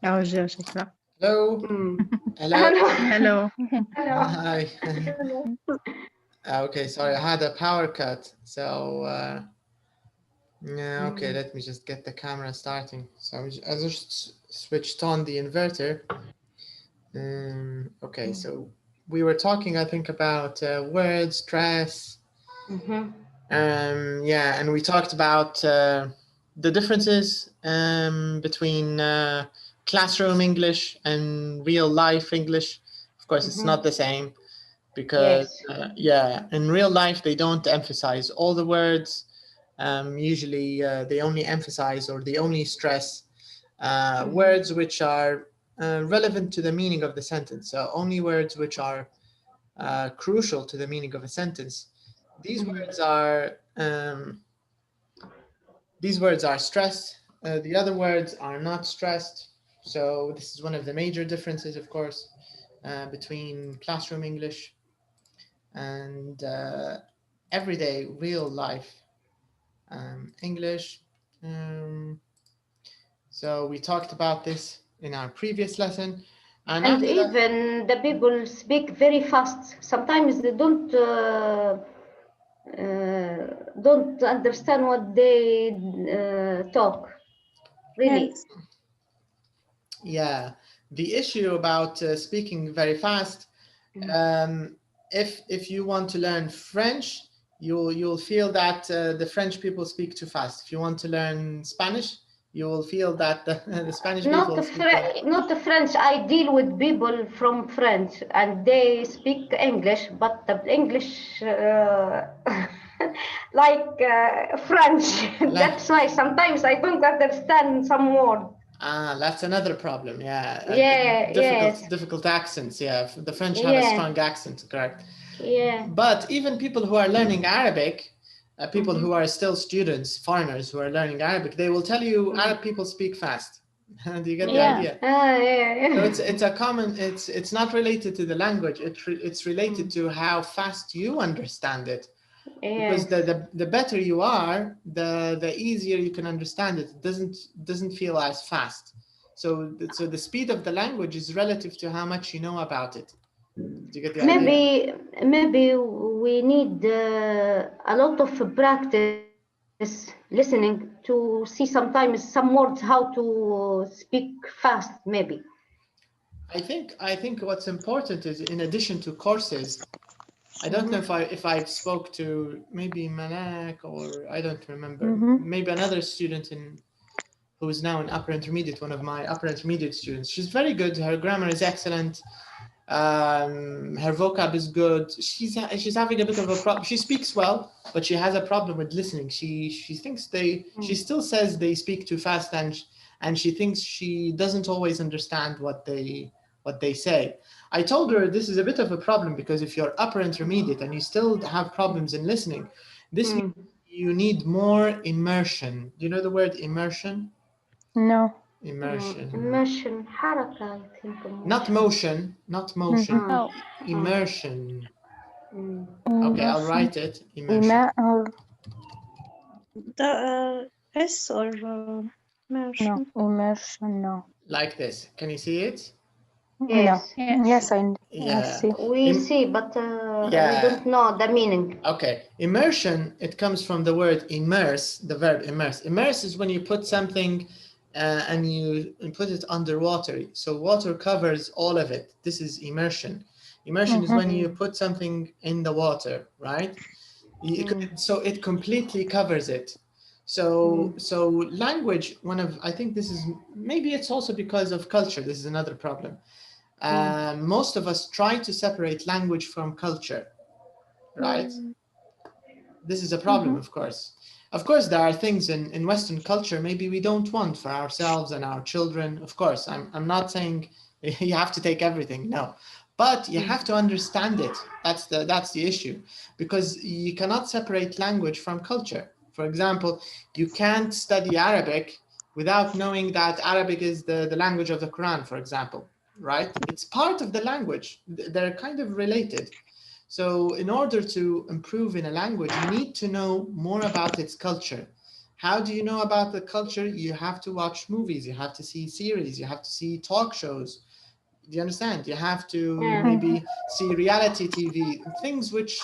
أوجه شكرا. Hello. Hello. Hello. Hi. Okay, sorry, I had a power cut. So, yeah, okay, let me just get the camera starting. So I just switched on the inverter. Okay, so we were talking, I think, about words, stress. Yeah, and we talked about the differences between classroom English and real life English. Of course, it's not the same because, yeah, in real life, they don't emphasize all the words. Usually, they only emphasize or they only stress words which are relevant to the meaning of the sentence. So only words which are crucial to the meaning of a sentence. These words are stressed. The other words are not stressed. So this is one of the major differences, of course, between classroom English and everyday real life English. So we talked about this in our previous lesson. And even the people speak very fast. Sometimes they don't understand what they talk. Really. Yes. Yeah, the issue about speaking very fast. If you want to learn French, you'll feel that the French people speak too fast. If you want to learn Spanish, you will feel that the Spanish people not the French. I deal with people from French and they speak English, but the English like French. That's why sometimes I don't understand some words. That's another problem. Yeah. Difficult accents. Yeah, the French have a strong accent, correct? Yeah. But even people who are learning Arabic, people who are still students, foreigners who are learning Arabic, they will tell you Arab people speak fast. Do you get the idea? So it's a common. It's not related to the language. It's related to how fast you understand it. Because the better you are, the easier you can understand it. It doesn't feel as fast. So the speed of the language is relative to how much you know about it. Do you get the idea? Maybe we need a lot of practice listening to see sometimes some words how to speak fast. Maybe. I think what's important is, in addition to courses, I don't know if I spoke to maybe Malak or I don't remember, maybe another student who is now in upper intermediate, one of my upper intermediate students. She's very good. Her grammar is excellent. Her vocab is good. She's having a bit of a problem. She speaks well, but she has a problem with listening. She thinks she still says they speak too fast, and she thinks she doesn't always understand what they say. I told her this is a bit of a problem because if you're upper intermediate and you still have problems in listening, this means you need more immersion. Do you know the word immersion? No. Immersion, حركة, I think. Not motion. No. Immersion. Okay, I'll write it. Immersion. S or immersion? No, immersion, no. Like this. Can you see it? Yes. No. Yes, I see. We see, but we don't know the meaning. Okay. Immersion, it comes from the word immerse, the verb immerse. Immerse is when you put something and you put it underwater. So water covers all of it. This is immersion. Immersion is when you put something in the water, right? So it completely covers it. So language, I think this is, maybe it's also because of culture. This is another problem. Most of us try to separate language from culture, right? This is a problem, of course. Of course, there are things in Western culture maybe we don't want for ourselves and our children. Of course, I'm not saying you have to take everything, no. But you have to understand it. That's the issue, because you cannot separate language from culture. For example, you can't study Arabic without knowing that Arabic is the language of the Quran, for example, right? It's part of the language. They're kind of related. So in order to improve in a language, you need to know more about its culture, How do you know about the culture? You have to watch movies, you have to see series, you have to see talk shows. Do you understand? You have to maybe see reality TV, things which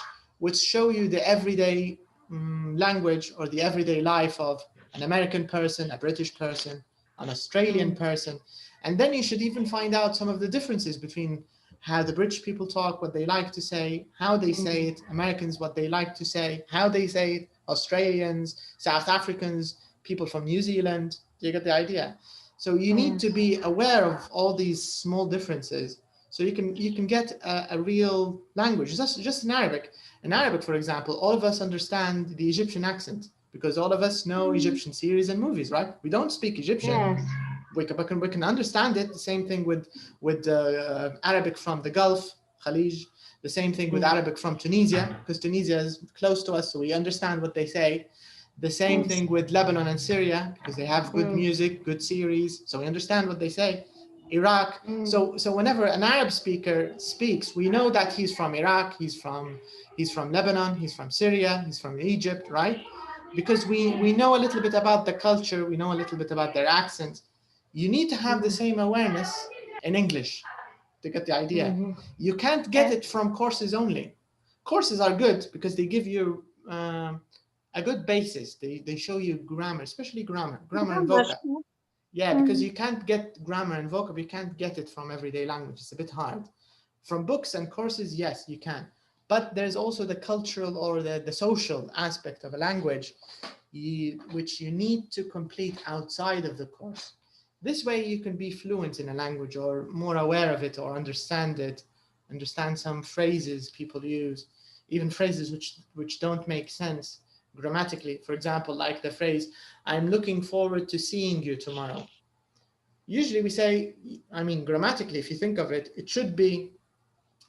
show you the everyday language or the everyday life of an American person, a British person, an Australian person. And then you should even find out some of the differences between how the British people talk, what they like to say, how they say it, Americans, what they like to say, how they say it, Australians, South Africans, people from New Zealand. Do you get the idea? So you need to be aware of all these small differences so you can get a real language. Just in Arabic. In Arabic, for example, all of us understand the Egyptian accent because all of us know Egyptian series and movies, right? We don't speak Egyptian. Yes. We can understand it. The same thing with Arabic from the Gulf, Khalij. The same thing with Arabic from Tunisia, because Tunisia is close to us, so we understand what they say. The same thing with Lebanon and Syria, because they have good music, good series, so we understand what they say. Iraq. So whenever an Arab speaker speaks, we know that he's from Iraq, he's from Lebanon, he's from Syria, he's from Egypt, right? Because we know a little bit about the culture, we know a little bit about their accent. You need to have the same awareness in English to get the idea. You can't get it from courses only. Courses are good because they give you a good basis. They show you grammar, especially grammar and vocab. Yeah, because you can't get grammar and vocab, you can't get it from everyday language. It's a bit hard. From books and courses, yes, you can. But there's also the cultural or the social aspect of a language which you need to complete outside of the course. This way you can be fluent in a language or more aware of it or understand it, understand some phrases people use, even phrases which don't make sense grammatically. For example, like the phrase, I'm looking forward to seeing you tomorrow. Usually we say, I mean, grammatically, if you think of it, it should be,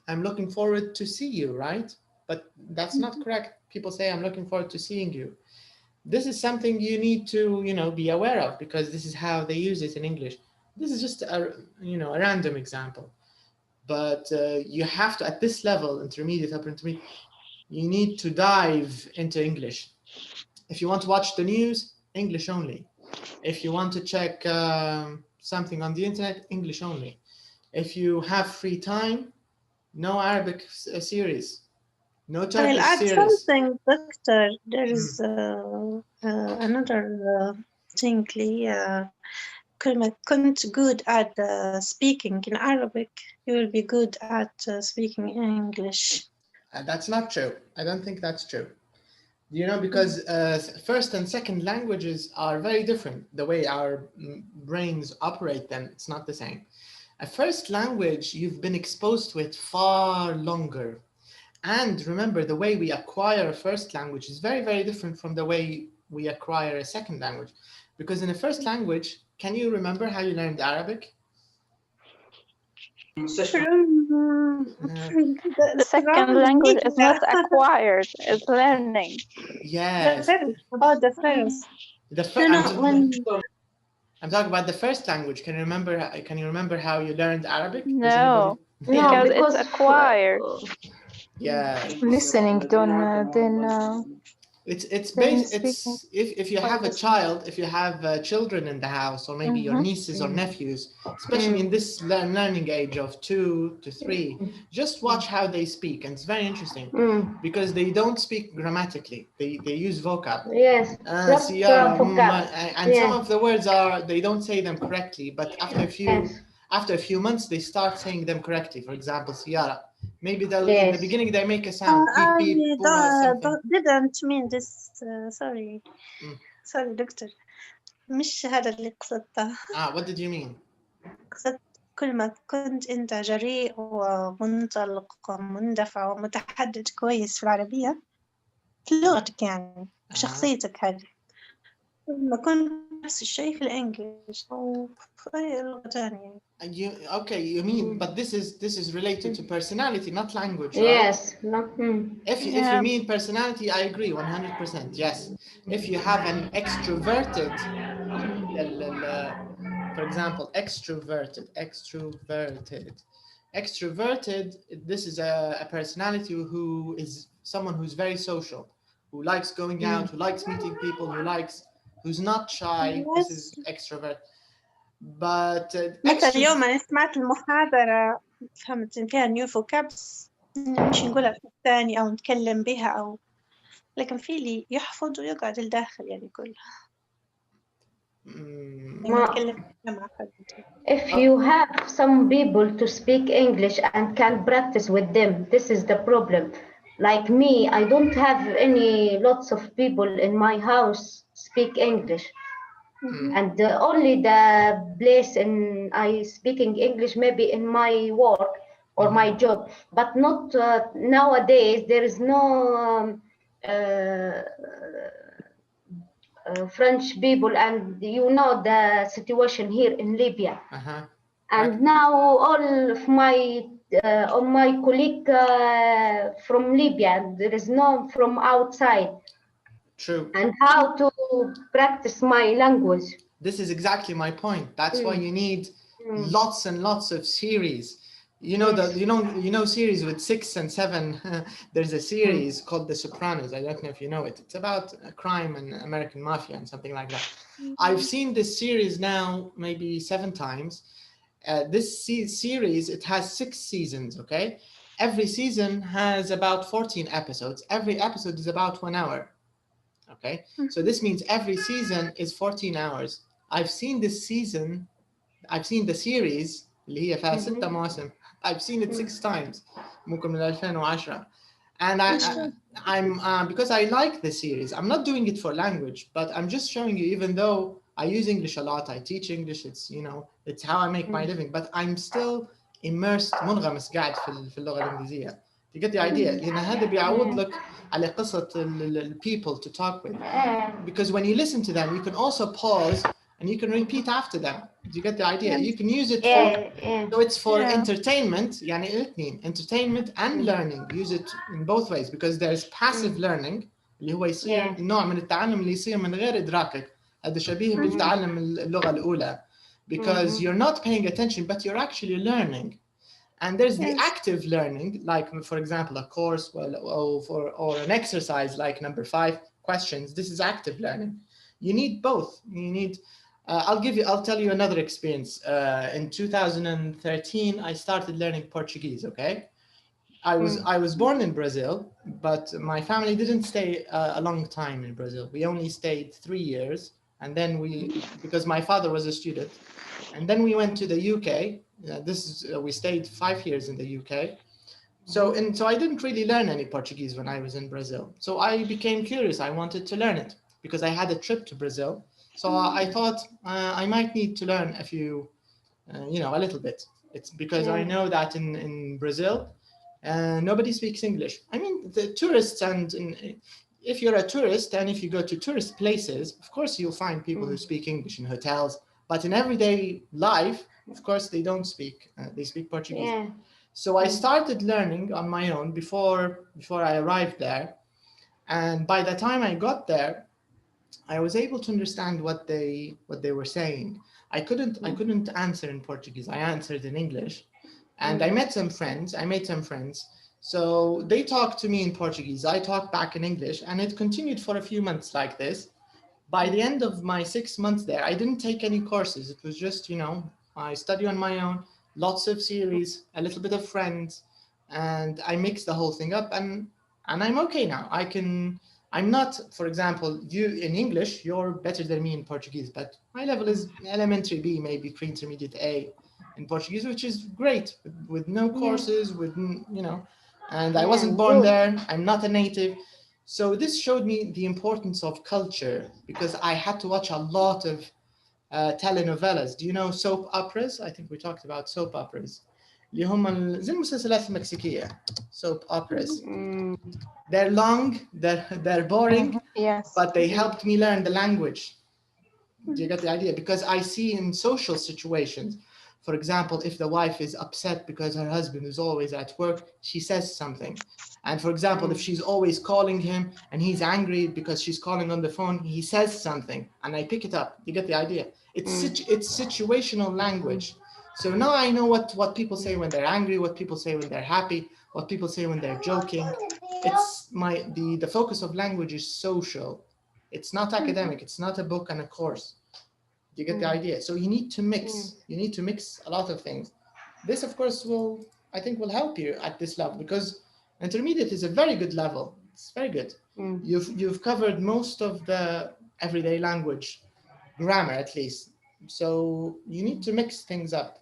I'm looking forward to see you, right? But that's not correct. People say, I'm looking forward to seeing you. This is something you need to, be aware of because this is how they use it in English. This is just a random example. But you have to, at this level, intermediate, upper intermediate, you need to dive into English. If you want to watch the news, English only. If you want to check something on the internet, English only. If you have free time, no Arabic series, no Turkish I'll add series. something, Doctor. There is another thing. كنت good at speaking in Arabic, you will be good at speaking English. That's not true. I don't think that's true. Because first and second languages are very different. The way our brains operate them, it's not the same. A first language, you've been exposed to it far longer. And remember, the way we acquire a first language is very, very different from the way we acquire a second language. Because in a first language, can you remember how you learned Arabic? The second language is not acquired, it's learning. Yes. About the first. I'm talking about the first language. Can you remember how you learned Arabic? No, because it's acquired. Yeah. Listening, It's based. It's if you have a child, if you have children in the house, or maybe your nieces or nephews, especially in this learning age of 2 to 3, just watch how they speak, and it's very interesting because they don't speak grammatically. They use vocab. Yes. And some of the words they don't say them correctly, but after a few months they start saying them correctly. For example, siyara. Maybe in the beginning they make a sound. Beep, beep, didn't mean this. Sorry. Sorry, Doctor. مش هذا اللي قصدته. What did you mean? قصدت كل ما كنت أنت جريء ومنطلق ومندفع ومتحدث كويس في العربية في لغتك يعني في شخصيتك هذه. ما كنت نفس الشيء في الإنجليش أو في أي لغة ثانية. You mean, but this is related to personality, not language, right? Yes. If you mean personality, I agree 100%. Yes. If you have an extroverted, for example, extroverted, this is a personality who is someone who's very social, who likes going out, who likes meeting people, who likes who's not shy. This is extrovert. But مثل اليوم أنا سمعت المحاضرة فهمت إن فيها new vocabs مش نقولها في الثاني أو نتكلم بها أو لكن في اللي يحفظ ويقعد الداخل يعني كله. If you have some people to speak English and can practice with them, this is the problem. Like me, I don't have any lots of people in my house speak English. And only the place in I speaking English maybe in my work or my job, but not nowadays. There is no French people, and you know the situation here in Libya. And now all of my colleague from Libya, there is no from outside. True. And how to practice my language. This is exactly my point. That's why you need lots and lots of series. You know you know series with 6 and 7. There's a series called The Sopranos. I don't know if you know it. It's about a crime and American mafia and something like that. I've seen this series now maybe 7 times. This series, it has 6 seasons. Okay, every season has about 14 episodes. Every episode is about 1 hour. Okay, so this means every season is 14 hours. I've seen this season, I've seen the series اللي هي فيها 6 مواسم. I've seen it 6 times. ممكن من 2010. And I'm because I like the series. I'm not doing it for language, but I'm just showing you, even though I use English a lot, I teach English, it's, you know, it's how I make my living, but I'm still immersed, منغمس قاعد في اللغة الإنجليزية. You get the idea? لأن هذا بيعود لك على قصة people to talk with. Because when you listen to them, you can also pause and you can repeat after them. Do you get the idea? You can use it so it's for entertainment, يعني الاثنين, entertainment and learning. Use it in both ways, because there's passive learning اللي هو يصير نوع من التعلم اللي يصير من غير إدراكك. هذا شبيه بالتعلم اللغة الأولى. Because you're not paying attention, but you're actually learning. And there's the active learning, like, for example, a course or an exercise like number 5, questions. This is active learning. You need both. You need, I'll tell you another experience. In 2013, I started learning Portuguese, okay? I was born in Brazil, but my family didn't stay a long time in Brazil. We only stayed 3 years. And then because my father was a student, and then we went to the UK. We stayed 5 years in the UK. So I didn't really learn any Portuguese when I was in Brazil. So I became curious. I wanted to learn it because I had a trip to Brazil. So I thought I might need to learn a few, a little bit. It's because I know that in Brazil, nobody speaks English. I mean, the tourists, and if you're a tourist and if you go to tourist places, of course, you'll find people who speak English in hotels. But in everyday life, of course, they don't speak. They speak Portuguese. Yeah. So I started learning on my own before I arrived there. And by the time I got there, I was able to understand what they were saying. I couldn't answer in Portuguese. I answered in English. And I made some friends. So they talked to me in Portuguese. I talked back in English. And it continued for a few months like this. By the end of my 6 months there, I didn't take any courses. It was just, I study on my own, lots of series, a little bit of friends, and I mixed the whole thing up, and I'm okay now. I'm not, for example, you in English, you're better than me in Portuguese, but my level is elementary B, maybe pre-intermediate A in Portuguese, which is great, with no courses, and I wasn't born there. I'm not a native. So this showed me the importance of culture, because I had to watch a lot of telenovelas. Do you know soap operas? I think we talked about soap operas. اللي هم زي المسلسلات المكسيكية. Soap operas. They're long, they're boring, but they helped me learn the language. Do you get the idea? Because I see in social situations, for example, if the wife is upset because her husband is always at work, she says something. And for example, if she's always calling him and he's angry because she's calling on the phone, he says something and I pick it up. You get the idea? It's situational language. So now I know what people say when they're angry, what people say when they're happy, what people say when they're joking. It's the focus of language is social. It's not academic. It's not a book and a course. You get the idea? So you need to mix. You need to mix a lot of things. This, of course, I think will help you at this level, because intermediate is a very good level. It's very good. You've covered most of the everyday language, grammar at least. So you need to mix things up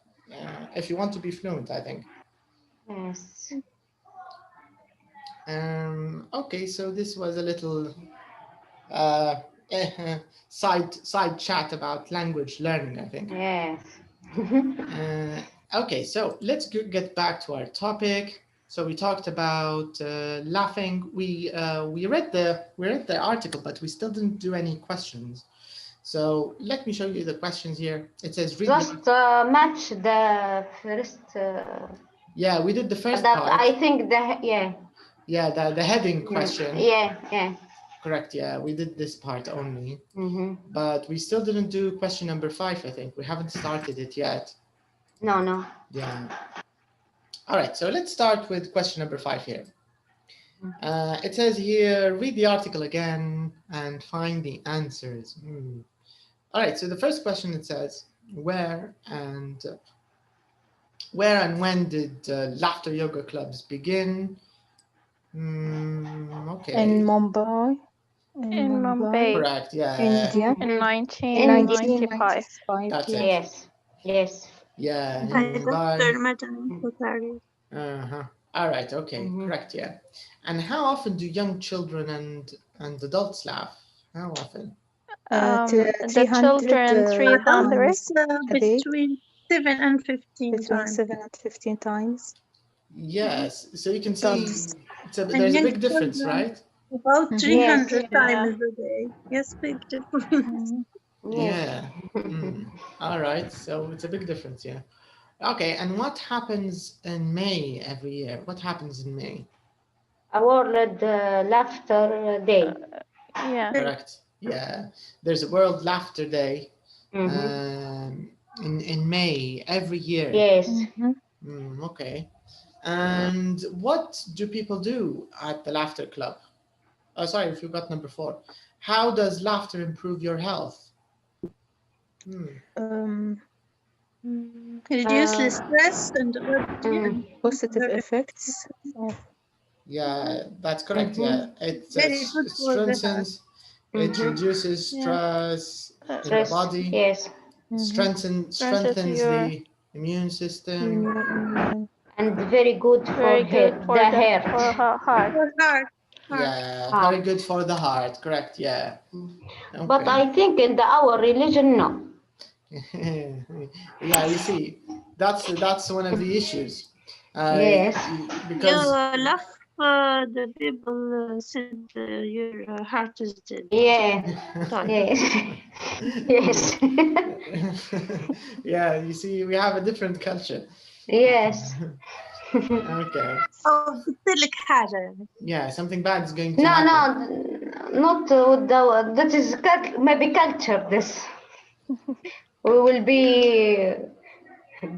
if you want to be fluent, I think. Yes. Okay, so this was a little side chat about language learning, I think. Yes. Okay, so let's get back to our topic. So we talked about laughing. We read the article, but we still didn't do any questions. So let me show you the questions here. It says just match the first. Yeah, we did the first part. I think the heading question. Yeah. Correct. Yeah, we did this part only, but we still didn't do question number 5. I think we haven't started it yet. No. Yeah. All right. So let's start with question number 5 here. It says here, read the article again and find the answers. All right. So the first question, it says, where and when did laughter yoga clubs begin? Okay. In Mumbai. Correct, yeah. India. In 1995. That's it. Yes. Yeah. All right, okay, correct, yeah. And how often do young children and adults laugh? How often? The children 300 between 7 and 15 times. 7 and 15 times. Yes, so you can see there's a big difference, right? About 300 times a day. Yes, big difference. Yeah. All right, so it's a big difference, yeah. Okay, and what happens in May every year? What happens in May? A World Laughter Day. Yeah. Correct. Yeah, there's a World Laughter Day in May every year. Yes. Okay. And what do people do at the laughter club? Oh, sorry, if you got number 4. How does laughter improve your health? Reduce the stress and positive effects. Yeah, that's correct. Yeah, it strengthens. It reduces stress in the body. Yes. Strengthens the immune system. And very good for the hair. For heart. Yeah, very good for the heart. Correct. Yeah. Okay. But I think in our religion, no. Yeah, you see, that's one of the issues. Yes. Because the people said your heart is dead. Yeah. Yes. Yeah, you see, we have a different culture. Yes. Okay. Yeah, something bad is going to happen. No, not that is maybe culture. This we will be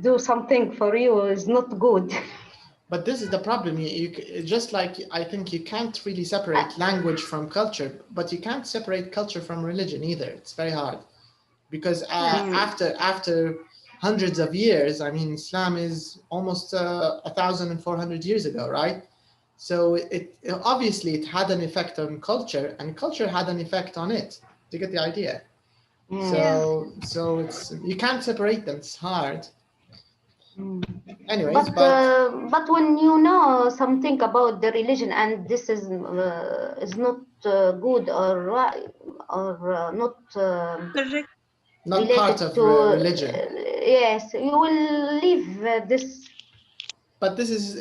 do something for you is not good. But this is the problem. You just like, I think you can't really separate language from culture, but you can't separate culture from religion either. It's very hard because after hundreds of years, I mean, Islam is almost 1,400 years ago, right? So it obviously had an effect on culture, and culture had an effect on it. Do you get the idea? So it's, you can't separate them. It's hard. Anyways, but when you know something about the religion and this is not good or right or not part of religion. Yes, you will leave this. But this is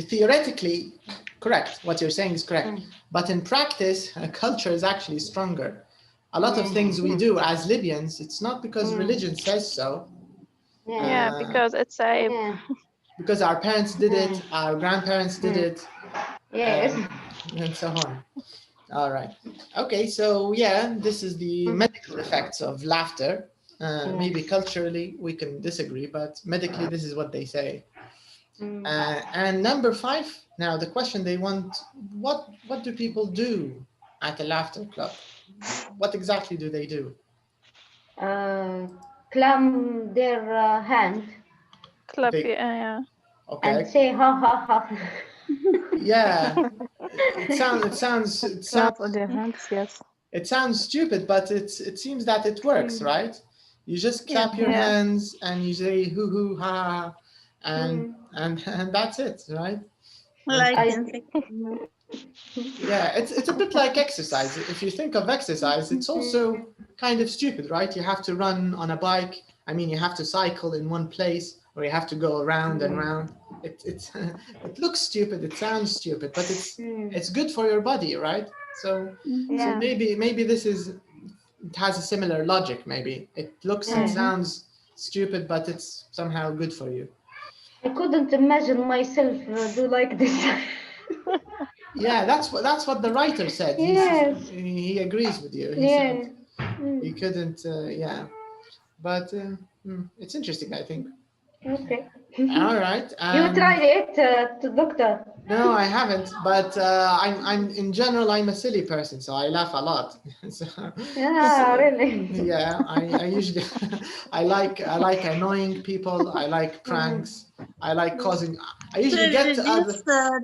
theoretically correct. What you're saying is correct. But in practice, culture is actually stronger. A lot of things we do as Libyans, it's not because religion says so. Yeah, because it's a... Because our parents did it, our grandparents did it. Yes. And so on. All right. Okay, so yeah, this is the medical effects of laughter. Maybe culturally we can disagree, but medically this is what they say. And number 5, now the question they want, what do people do at a laughter club? What exactly do they do? Clamp their hand Clap, They- yeah. Okay. and say ha ha ha. Yeah. It sounds Clap on their hands, yes. it sounds stupid, but it seems that it works, right? You just clap your Yeah. hands and you say hoo hoo ha, and that's it, right? Like I- Yeah, it's a bit like exercise. If you think of exercise, it's also kind of stupid, right? You have to run on a bike. I mean, you have to cycle in one place, or you have to go around and round. It looks stupid. It sounds stupid, but it's good for your body, right? So Yeah. maybe this it has a similar logic. Maybe it looks and sounds stupid, but it's somehow good for you. I couldn't imagine myself do like this. Yeah, that's what the writer said. Yes. He agrees with you. He Yeah. said he couldn't. Yeah, but it's interesting, I think. Okay. All right. You tried it, doctor? No, I haven't. But I'm in general, I'm a silly person, so I laugh a lot. So, Yeah, really. yeah, I usually I like annoying people. I like pranks. I like causing. I usually get to other.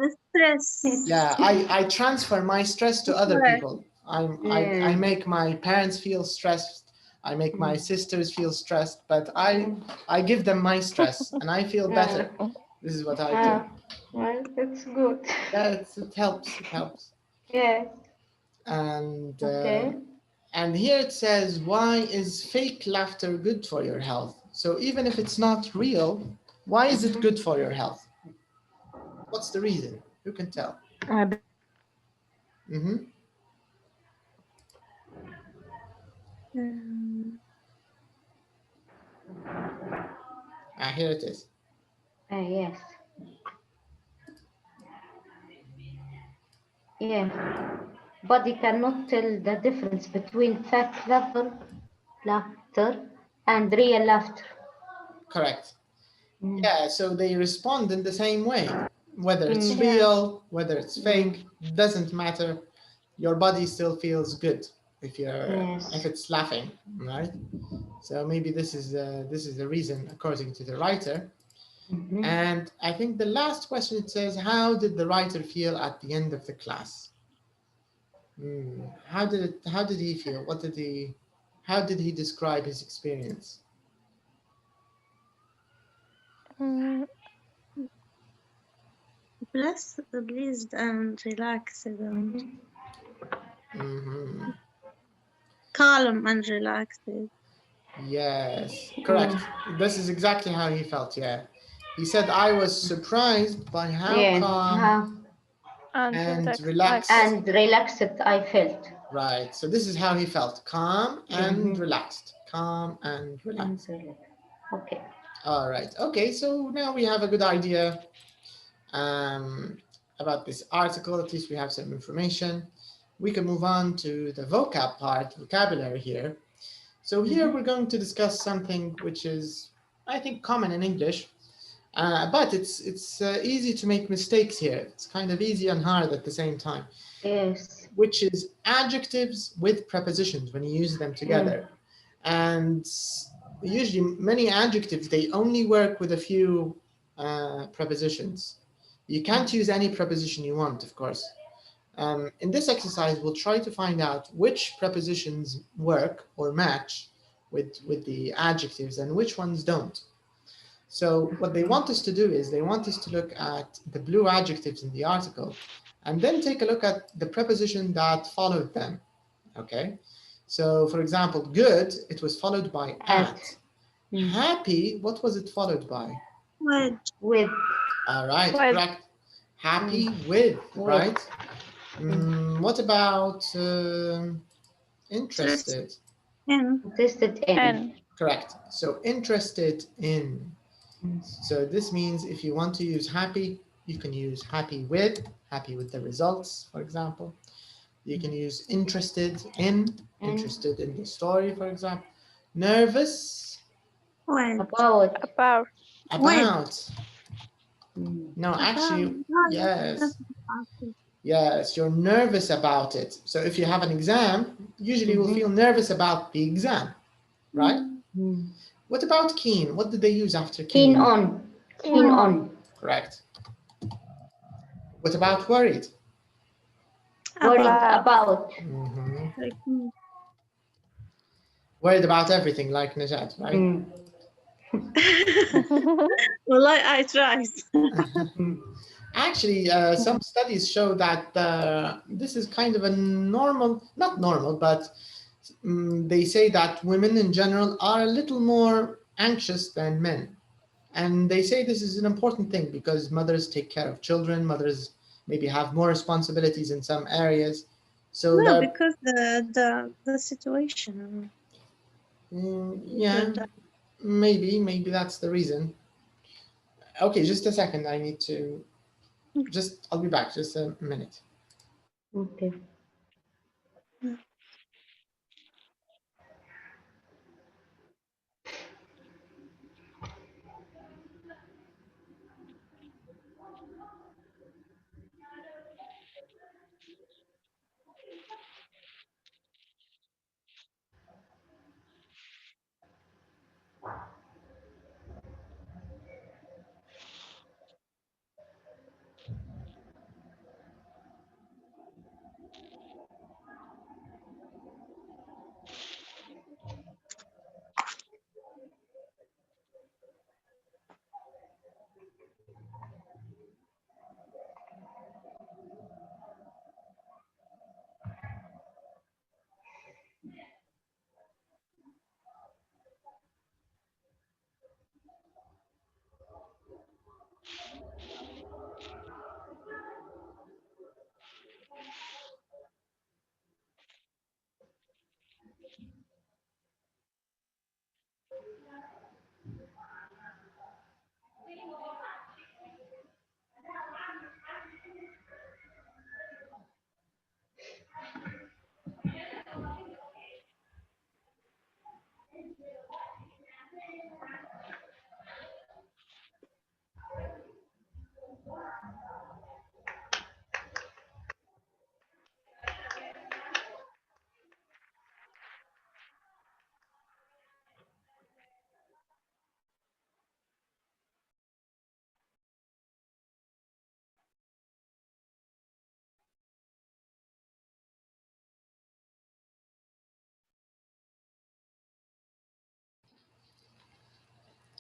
the stress. Yeah, I transfer my stress to other Right. people. I make my parents feel stressed. I make my sisters feel stressed, but I give them my stress and I feel better. This is what I do. Well, that's good. Yeah, it helps. It helps. Yeah. And Okay. and here it says, why is fake laughter good for your health? So even if it's not real, why is it good for your health? What's the reason? Who can tell? Mm-hmm. Here it is. Yes. Yeah. Body cannot tell the difference between fake laughter and real laughter. Correct. Yeah, so they respond in the same way. Whether it's Yeah. real, whether it's fake, doesn't matter. Your body still feels good if it's laughing, right? So maybe this is the reason, according to the writer. And I think the last question, it says, how did the writer feel at the end of the class? How did he feel? How did he describe his experience? Pleased and relaxed and calm and relaxed. Yes, correct. This is exactly how he felt, yeah. He said, I was surprised by how calm and relaxed. And relaxed I felt. Right, so this is how he felt, calm and relaxed. Calm and relaxed. Okay. All right, okay, so now we have a good idea about this article. At least we have some information. We can move on to the vocab part, vocabulary here. So here we're going to discuss something which is, I think, common in English, but it's easy to make mistakes here. It's kind of easy and hard at the same time. Yes. Which is adjectives with prepositions when you use them together. And usually many adjectives, they only work with a few prepositions. You can't use any preposition you want, of course. In this exercise, we'll try to find out which prepositions work or match with the adjectives and which ones don't. So what they want us to do is they want us to look at the blue adjectives in the article and then take a look at the preposition that followed them, okay? So for example, good, it was followed by at. Happy, what was it followed by? With. All right, correct. Happy with, right? What about interested? Interested in. Correct. So interested in. So this means if you want to use happy, you can use happy with the results, for example. You can use interested in the story, for example. Nervous. About. No, actually, yes. Yes, you're nervous about it. So if you have an exam, usually you'll feel nervous about the exam, right? What about keen? What did they use after keen? Keen on. Keen on. Correct. What about worried? Worried about. Like, Worried about everything, like Najat, right? well, I tried. Actually, some studies show that this is kind of a normal, not normal, but they say that women in general are a little more anxious than men. And they say this is an important thing because mothers take care of children, mothers maybe have more responsibilities in some areas. So No, because the situation. yeah, maybe that's the reason. Okay, just a second. I need to I'll be back, just a minute. Okay.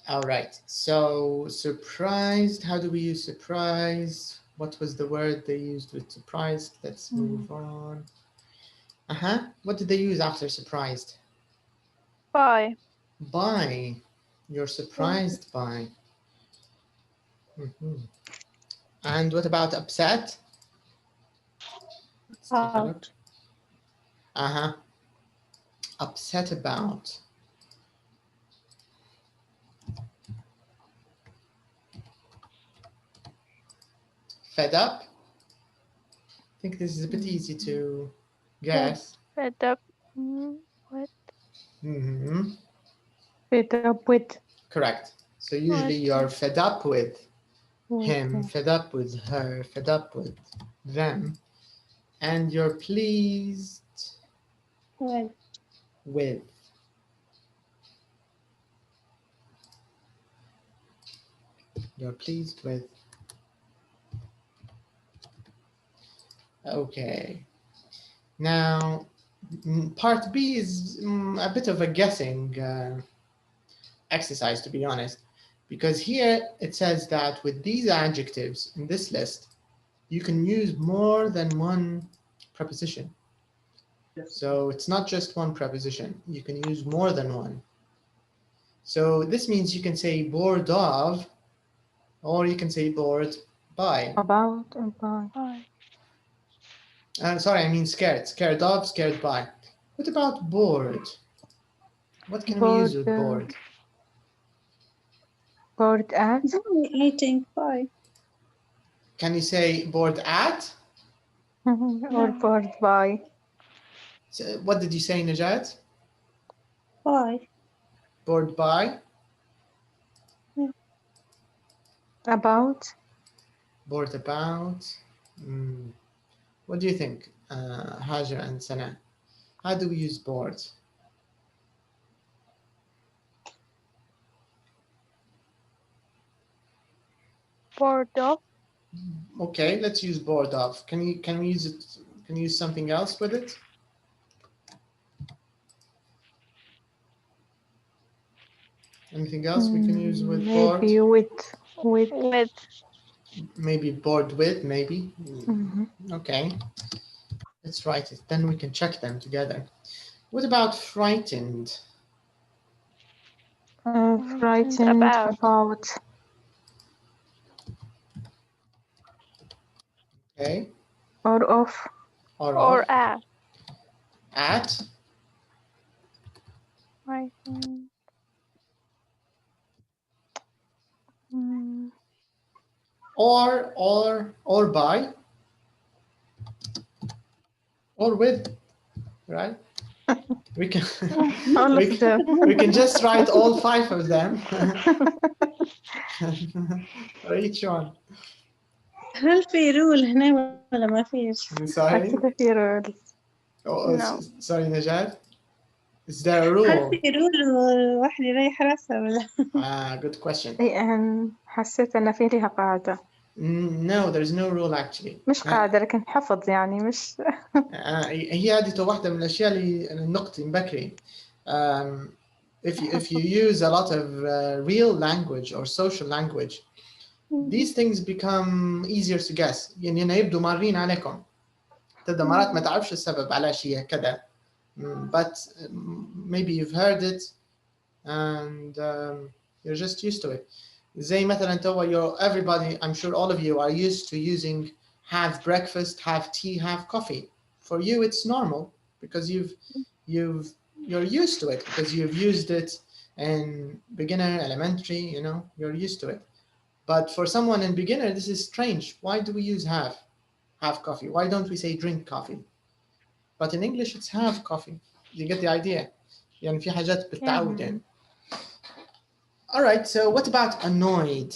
All right, so surprised, how do we use surprise? What was the word they used with surprised? Let's move on. What did they use after surprised? By. By. You're surprised by. And what about upset? Let's take a look. Upset about. Fed up. I think this is a bit easy to guess. Fed up. What? Fed up with. Correct. So usually you're fed up with him, fed up with her, fed up with them, and you're pleased with. You're pleased with. Okay. Now, part B is a bit of a guessing exercise, to be honest, because here it says that with these adjectives in this list, you can use more than one preposition. So it's not just one preposition. You can use more than one. So this means you can say bored of, or you can say bored by. About and by. Sorry, I mean scared. Scared of, scared by. What about bored? What can we use with bored? Bored at. I think by. Can you say bored at? Or bored by. So what did you say, Najat? By. Bored by? About. Bored about? What do you think, Hajar and Sana? How do we use bored? Bored of. Okay, let's use bored of. Can we use it? Can you use something else with it? Anything else we can use with bored? Maybe with. With. Maybe bored with, maybe. Mhm. Okay. Let's write it. Then we can check them together. What about frightened? Frightened about. Okay. Or of. Or of. at. At. Frightened. Or by. Or with, right? We can All we of them. we can just write all 5 of them for each one. هل في رول هنا ولا ما فيش؟ Sorry. أكيد في rules. Oh, No. sorry, Najat. Is there a هل rule? في رول واحد يريح راسه ولا؟ Good question. حسيت أن في لها قاعدة. No, there's no rule actually. مش قاعدة لكن حفظ يعني مش. هي هذه واحدة من الأشياء اللي نقطي بكري. If you use a lot of real language or social language, these things become easier to guess. يعني هنا يبدو مارين عليكم. تبدأ مرات ما تعرفش السبب علاش هي كذا. But maybe you've heard it and you're just used to it. زي مثلا توا everybody, I'm sure all of you are used to using have breakfast, have tea, have coffee. For you, it's normal because you're used to it because you've used it in beginner, elementary, you know, you're used to it. But for someone in beginner, this is strange. Why do we use have coffee? Why don't we say drink coffee? But in English, it's have coffee. You get the idea. يعني في حاجات بالتعود يعني. All right, so what about annoyed?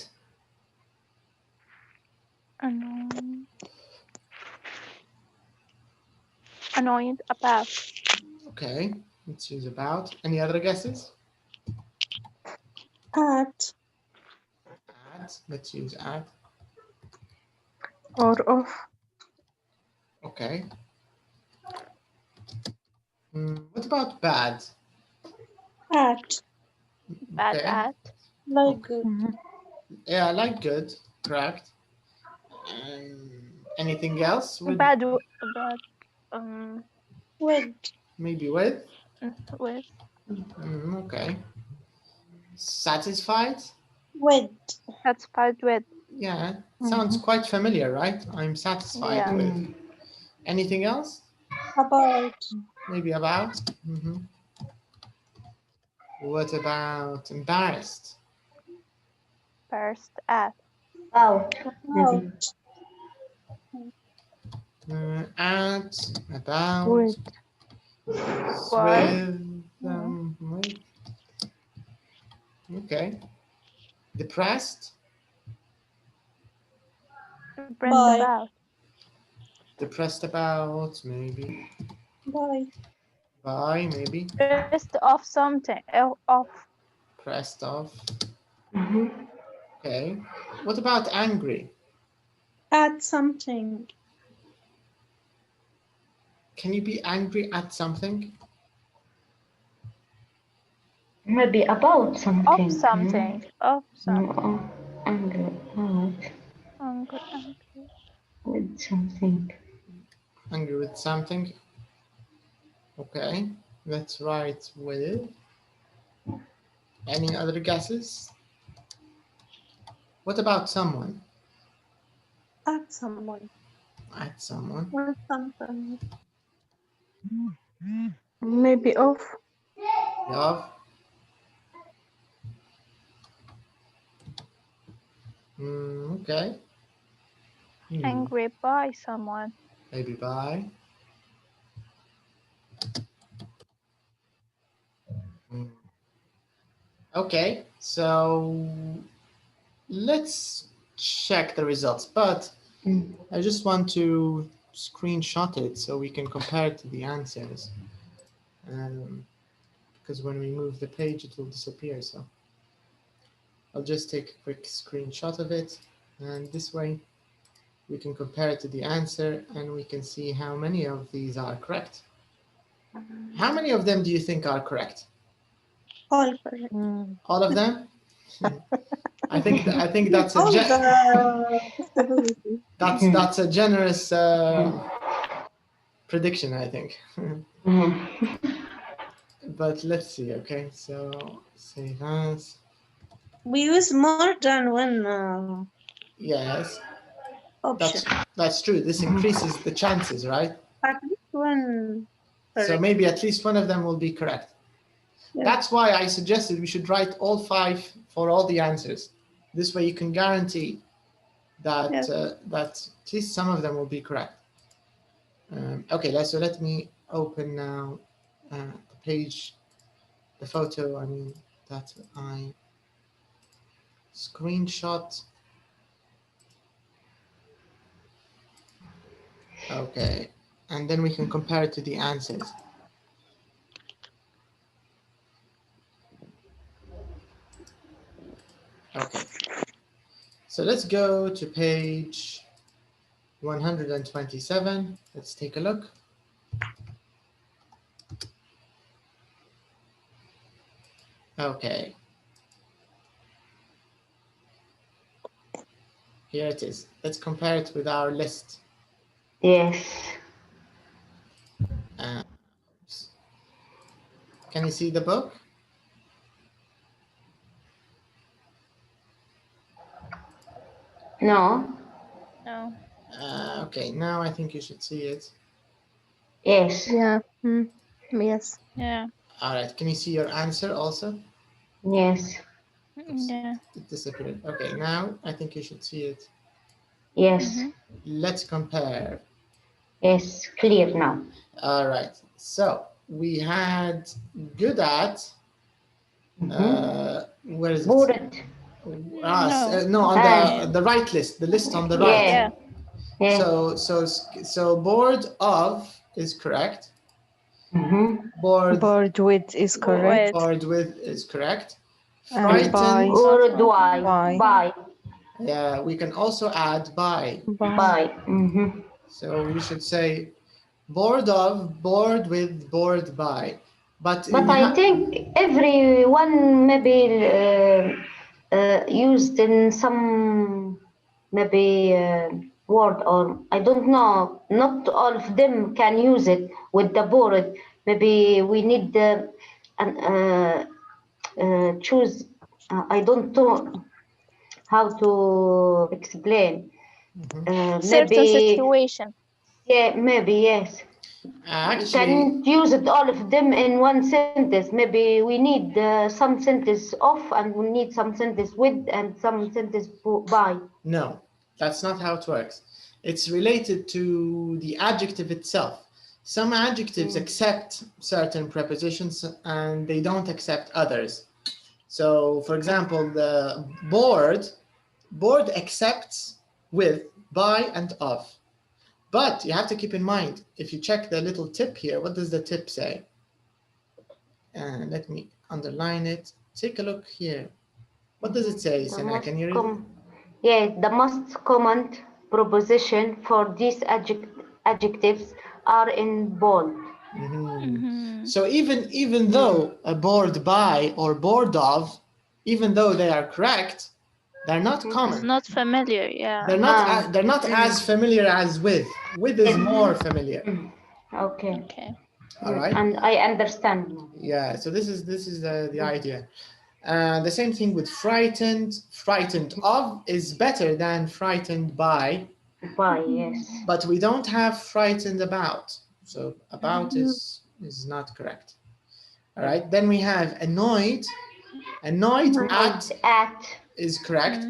Annoyed about. Okay, let's use about. Any other guesses? At. At, let's use at. Or of. Okay. What about bad? At. Bad Okay. at. Like good. Yeah, I like good, correct. Anything else? Bad. With. Maybe with? With. Okay. Satisfied? With. Satisfied with. Yeah, sounds quite familiar, right? I'm satisfied with. Anything else? About. Maybe about. What about embarrassed? Embarrassed at. Out. At, about, With. with. Okay. Depressed? Depressed about. Depressed about, maybe. By, maybe. Depressed of something. Of. Pressed off. Okay. What about angry? At something. Can you be angry at something? Maybe about something. Of something. Of something. Angry about. Angry. With something. Angry with something. Okay. Let's write with. Any other guesses? What about someone? At someone. At someone. Or something. Maybe of. Of. Okay. Angry by someone. Maybe by. Okay, so let's check the results, but I just want to screenshot it so we can compare it to the answers. Because when we move the page, it will disappear. So I'll just take a quick screenshot of it, and this way we can compare it to the answer, and we can see how many of these are correct. How many of them do you think are correct? All correct. All of them? I think that's All a the possibilities. that's a generous prediction, I think. But let's see. Okay, so save as. We use more than one Yes, option. that's true. This increases the chances, right? At least one. So Correct. maybe at least one of them will be correct. Yeah. That's why I suggested we should write all 5 for all the answers. This way you can guarantee that Yes. that at least some of them will be correct. Okay, so let me open now the page, the photo, I mean, that I screenshot. Okay, and then we can compare it to the answers. Okay, so let's go to page 127. Let's take a look. Okay. Here it is. Let's compare it with our list. Yes. Can you see the book? No. No. Okay, now I think you should see it. Yes. Yeah. Yes. Yeah. All right, can you see your answer also? Yes. Yeah. It disappeared. Okay, now I think you should see it. Yes. Let's compare. Yes. Clear now. All right, so we had good at, where is it? Bored. No, on Ah. the right list, the list on the right. Yeah. Yeah. So bored of is correct. Bored with is correct. Bored with is correct. And Frightened. Or do I? By. By. Yeah, we can also add by. By. So you should say bored of, bored with, bored by. But I think everyone maybe used in some maybe word, or I don't know. Not all of them can use it with the board. Maybe we need choose. I don't know how to explain. Certain Maybe. situation. Yeah, maybe yes. actually, Can't use it all of them in one sentence. Maybe we need some sentence off, and we need some sentence with, and some sentence by. no, that's not how it works. It's related to the adjective itself. Some adjectives accept certain prepositions and they don't accept others. So, for example, the bored accepts with, by, and of. But you have to keep in mind, if you check the little tip here, what does the tip say? Let me underline it. Take a look here. What does it say, Sana? Can you read it? Yeah, the most common preposition for these adjectives are in bold. So even though a bored by or bored of, even though they are correct, they're not common. It's not familiar. Yeah. They're not as familiar as with. With is more familiar. Okay. Okay. All right. And I understand. Yeah. So this is the idea. The same thing with frightened. Frightened of is better than frightened by. By, yes. But we don't have frightened about. So about is not correct. All right. Then we have annoyed. Annoyed at is correct.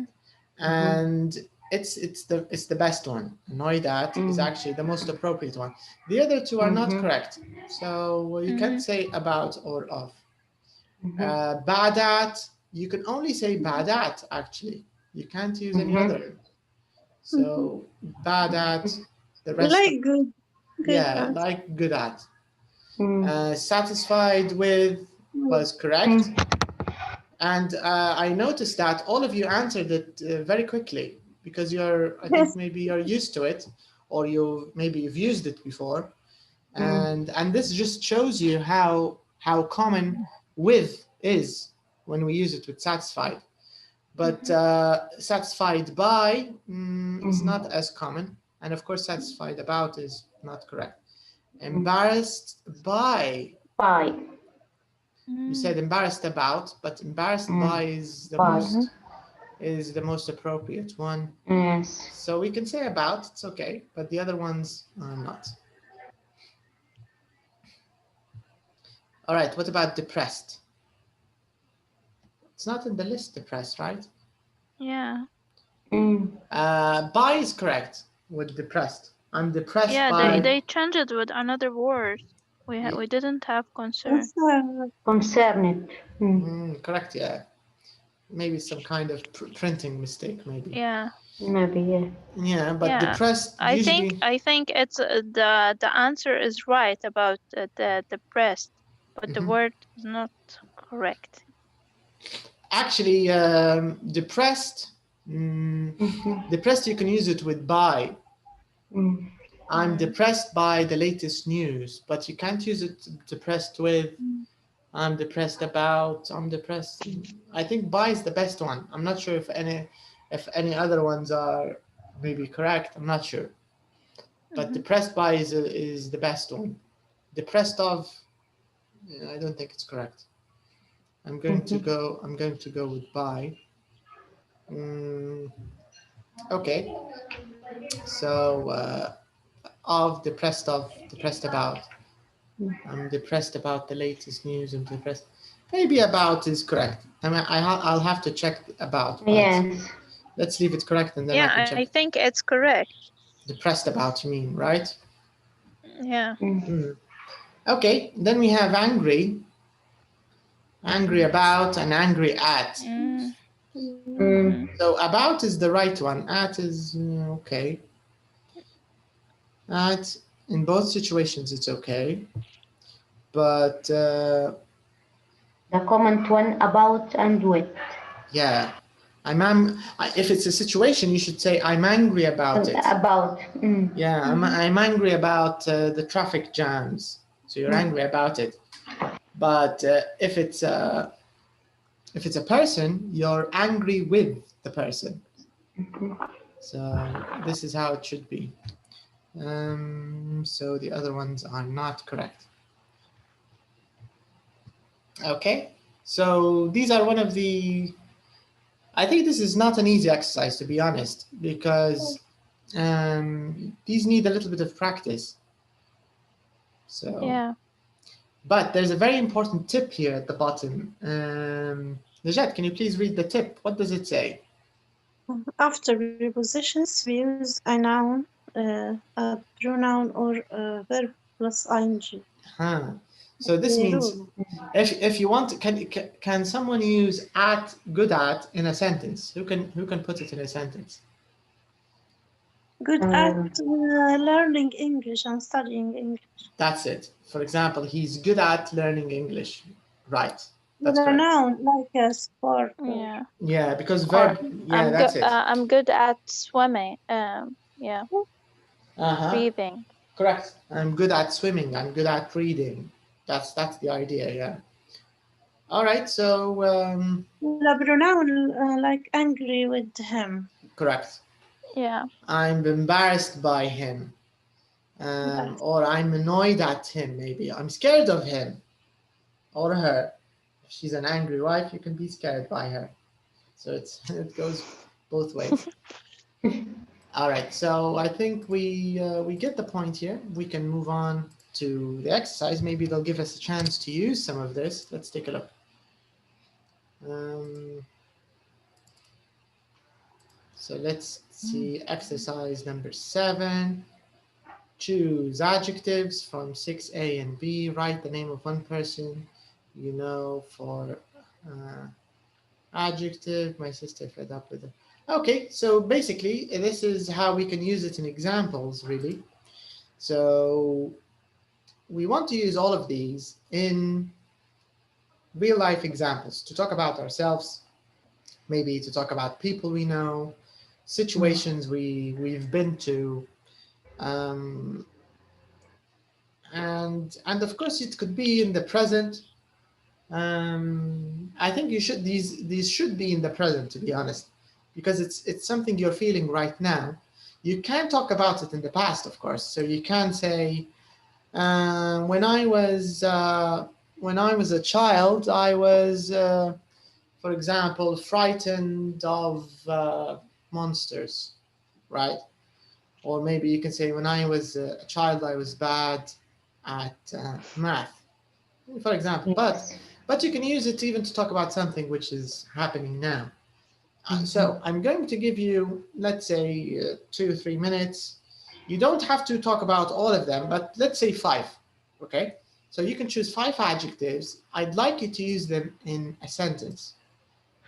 And it's the best one. Annoyed at is actually the most appropriate one. The other two are not correct. So you can't say about or of. Bad at, you can only say bad at, actually. You can't use any other. So bad at The rest Like good. yeah, at. like good at. Mm. Satisfied with was correct. And I noticed that all of you answered it very quickly because I think maybe you're used to it, or maybe you've used it before. And this just shows you how common with is when we use it with satisfied. But satisfied by is not as common. And of course, satisfied about is not correct. Embarrassed by. By. You said embarrassed about, but embarrassed by is the most appropriate one. Yes. So we can say about, it's okay, but the other ones are not. All right, what about depressed? It's not in the list, depressed, right? Yeah. By is correct with depressed. I'm depressed Yeah, by. they changed it with another word. We didn't have concern. Concerned. Correct, yeah. Maybe some kind of printing mistake, maybe. Yeah. Maybe, yeah. Yeah, but Yeah. depressed usually. I think it's the answer is right about the depressed, but the word is not correct. Actually, depressed. Depressed, you can use it with by. I'm depressed by the latest news, but you can't use it depressed with. I'm depressed about. I'm depressed. I think by is the best one. I'm not sure if any other ones are maybe correct. I'm not sure. But depressed by is the best one. Depressed of, I don't think it's correct. I'm going to go with by. Okay. So depressed about. I'm depressed about the latest news. I'm depressed. Maybe about is correct. I mean, I'll have to check about. Yes. Let's leave it correct, and then I can check. I think it's correct. Depressed about, you mean, right? Yeah. Okay, then we have angry. Angry about and angry at. So about is the right one. At is okay. At, in both situations, it's okay. But the comment one about and with. Yeah, if it's a situation, you should say I'm angry about it. About. Yeah, I'm angry about the traffic jams. So you're angry about it. But if it's a person, you're angry with the person. So this is how it should be. So the other ones are not correct. Okay, so these are one of the. I think this is not an easy exercise, to be honest, because these need a little bit of practice. So yeah. But there's a very important tip here at the bottom. Najat, can you please read the tip? What does it say? After prepositions, we use a noun, a pronoun, or a verb plus ing. So this means if you want, can someone use at, good at in a sentence? Who can put it in a sentence? Good at learning English and studying English. That's it. For example, he's good at learning English. Right. That's a correct. noun like a sport. Yeah. Yeah, because verb. Yeah, that's it. I'm good at swimming. Yeah. Breathing. Correct. I'm good at swimming. I'm good at reading. That's the idea. Yeah. All right. So. The pronoun like angry with him. Correct. Yeah. I'm embarrassed by him. Or I'm annoyed at him. Maybe I'm scared of him or her. If she's an angry wife, you can be scared by her. So it goes both ways. All right, so I think we get the point here. We can move on to the exercise. Maybe they'll give us a chance to use some of this. Let's take a look. So let's see exercise number 7. Choose adjectives from 6A and B. Write the name of one person you know for adjective. My sister fed up with it. Okay, so basically this is how we can use it in examples, really. So we want to use all of these in real life examples to talk about ourselves, maybe to talk about people we know, situations we've been to, and of course it could be in the present. I think these should be in the present, to be honest, because it's something you're feeling right now. You can talk about it in the past, of course. So you can say, when I was a child, I was, for example, frightened of monsters, right? Or maybe you can say, when I was a child, I was bad at math, for example. Yes. But you can use it even to talk about something which is happening now. So I'm going to give you, let's say, 2 or 3 minutes. You don't have to talk about all of them, but let's say 5, okay? So you can choose 5 adjectives. I'd like you to use them in a sentence.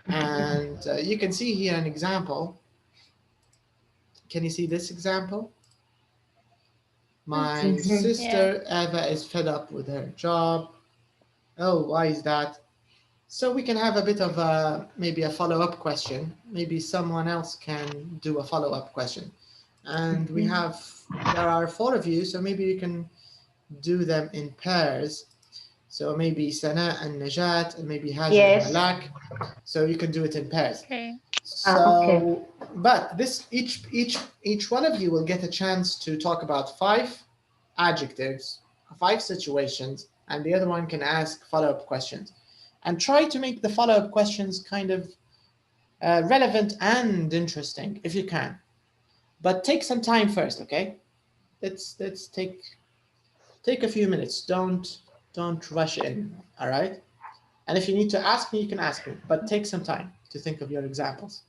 And you can see here an example. Can you see this example? My sister Eva is fed up with her job. Oh, why is that? So we can have a bit of maybe a follow-up question. Maybe someone else can do a follow-up question. And there are 4 of you, so maybe you can do them in pairs. So maybe Sana and Najat, and maybe Hajar and Yes. Malak. So you can do it in pairs. Okay. Okay. But each one of you will get a chance to talk about 5 adjectives, 5 situations, and the other one can ask follow-up questions. And try to make the follow-up questions kind of relevant and interesting if you can. But take some time first, okay? Let's take a few minutes. Don't rush in, all right? And if you need to ask me, you can ask me, but take some time to think of your examples.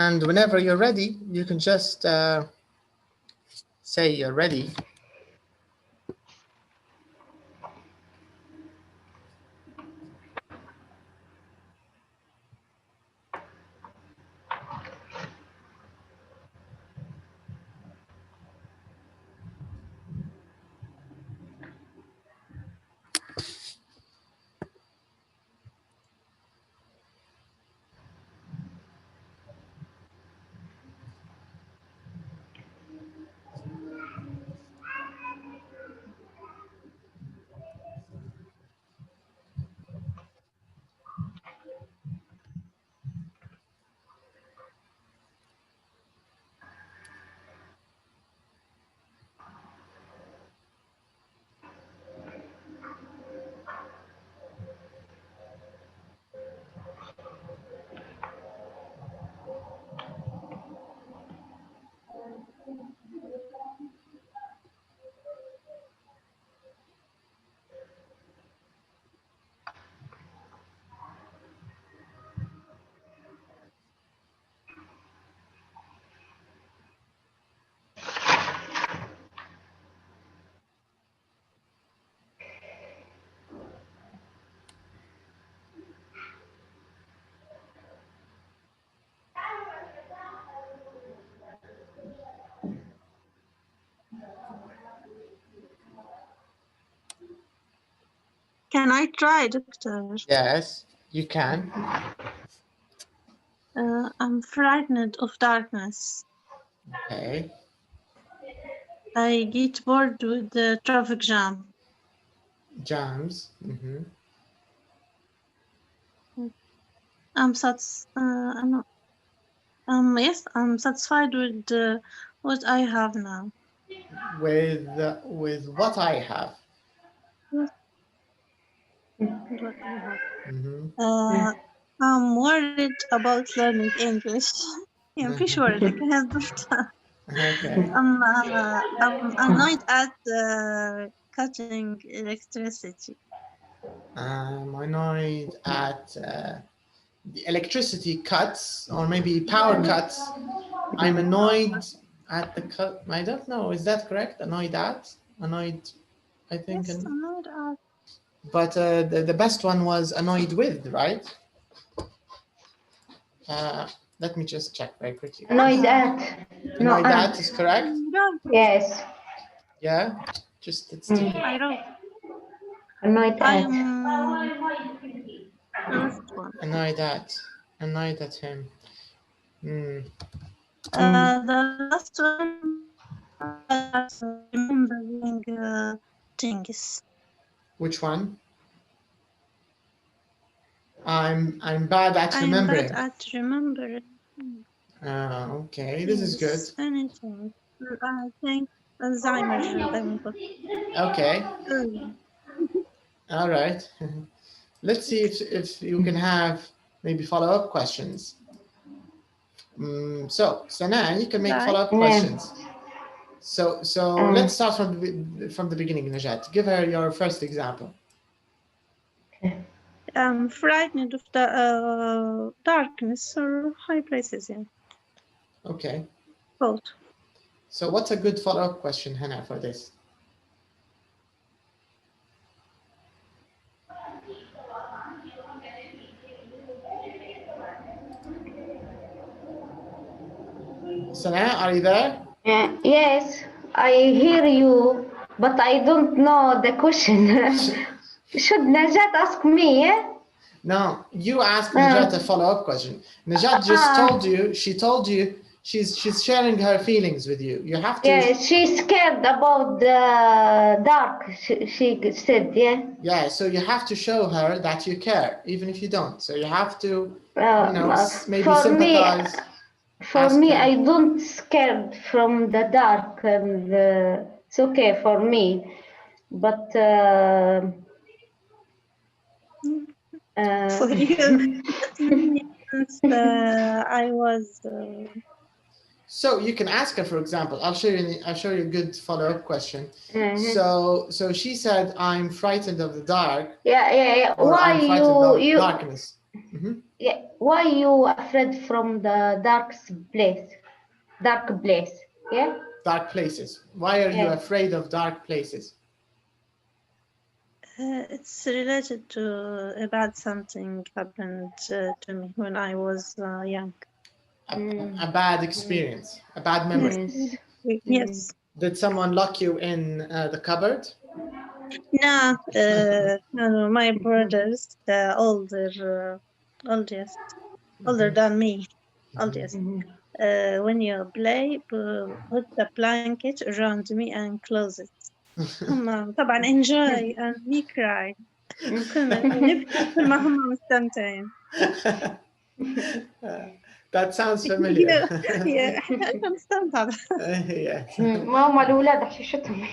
And whenever you're ready, you can just say you're ready. Can I try, Doctor? Yes, you can. I'm frightened of darkness. Okay. I get bored with the traffic jam. Jams. Mm-hmm. Yes, I'm satisfied with what I have now. With what I have. What I have. Mm-hmm. I'm worried about learning English. Yeah, be sure I can have Okay. I'm annoyed at cutting electricity. I'm annoyed at the electricity cuts, or maybe power cuts. I'm annoyed at the cut. I don't know. Is that correct? Annoyed at? Annoyed, I think. Yes, annoyed at. But the best one was annoyed with, right? Let me just check very quickly. Annoyed at. No, Annoyed at is correct? Yes. Yeah? Just it's I wrote. Annoyed at. The last one. Annoyed at him. The last one, remembering things. Which one? I'm bad at remembering. I'm bad at remembering. Okay, this is good. Anything. I think Alzheimer's. Okay. All right. Let's see if you can have maybe follow-up questions. So now you can make follow-up questions. So let's start from the beginning, Najat. Give her your first example. I'm frightened of the darkness or high places. Yeah. Okay. Both. So what's a good follow-up question, Hannah, for this? Sana, are you there? Yes, I hear you, but I don't know the question. Should Najat ask me, yeah? No, you asked Najat a follow-up question. Najat just told you, she told you she's sharing her feelings with you. You have to... Yeah, she's scared about the dark, she said, yeah? Yeah, so you have to show her that you care, even if you don't. So you have to, maybe sympathize. For me, I don't scared from the dark, and it's okay for me. But for you, I was. So you can ask her, for example. I'll show you a good follow-up question. So she said, "I'm frightened of the dark." Yeah. Why I'm frightened of darkness? Yeah. Why you afraid from the dark place? Dark place. Yeah. Dark places. Why are you afraid of dark places? It's related to a bad something happened to me when I was young. A bad experience, a bad memory. Yes. Did someone lock you in the cupboard? No, no, my brothers, the older than me, oldest. When you play, put the blanket around me and close it. هم طبعا enjoy and we cry. كل ما هم مستمتعين. That sounds familiar. Yeah, أنا مستمتعة. ماما الأولاد حشيشتهم.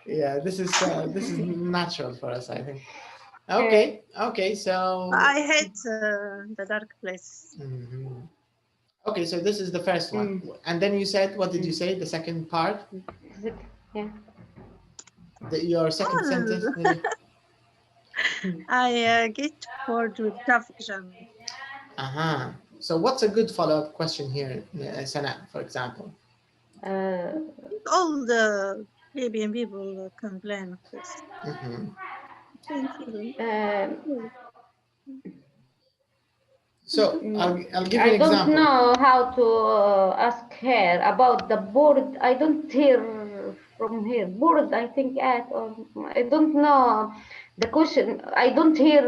Yeah, this is natural for us, I think. Okay, so I hate the dark place. Okay, so this is the first one. And then you said, what did you say? The second part? Yeah. Your second sentence? I get bored with traffic jam. So what's a good follow-up question here, Sana, for example? All the Libyan people complain of this. So I'll give you an example. I don't know how to ask her about the board. I don't hear from here. Board, I think, or I don't know. The question, I don't hear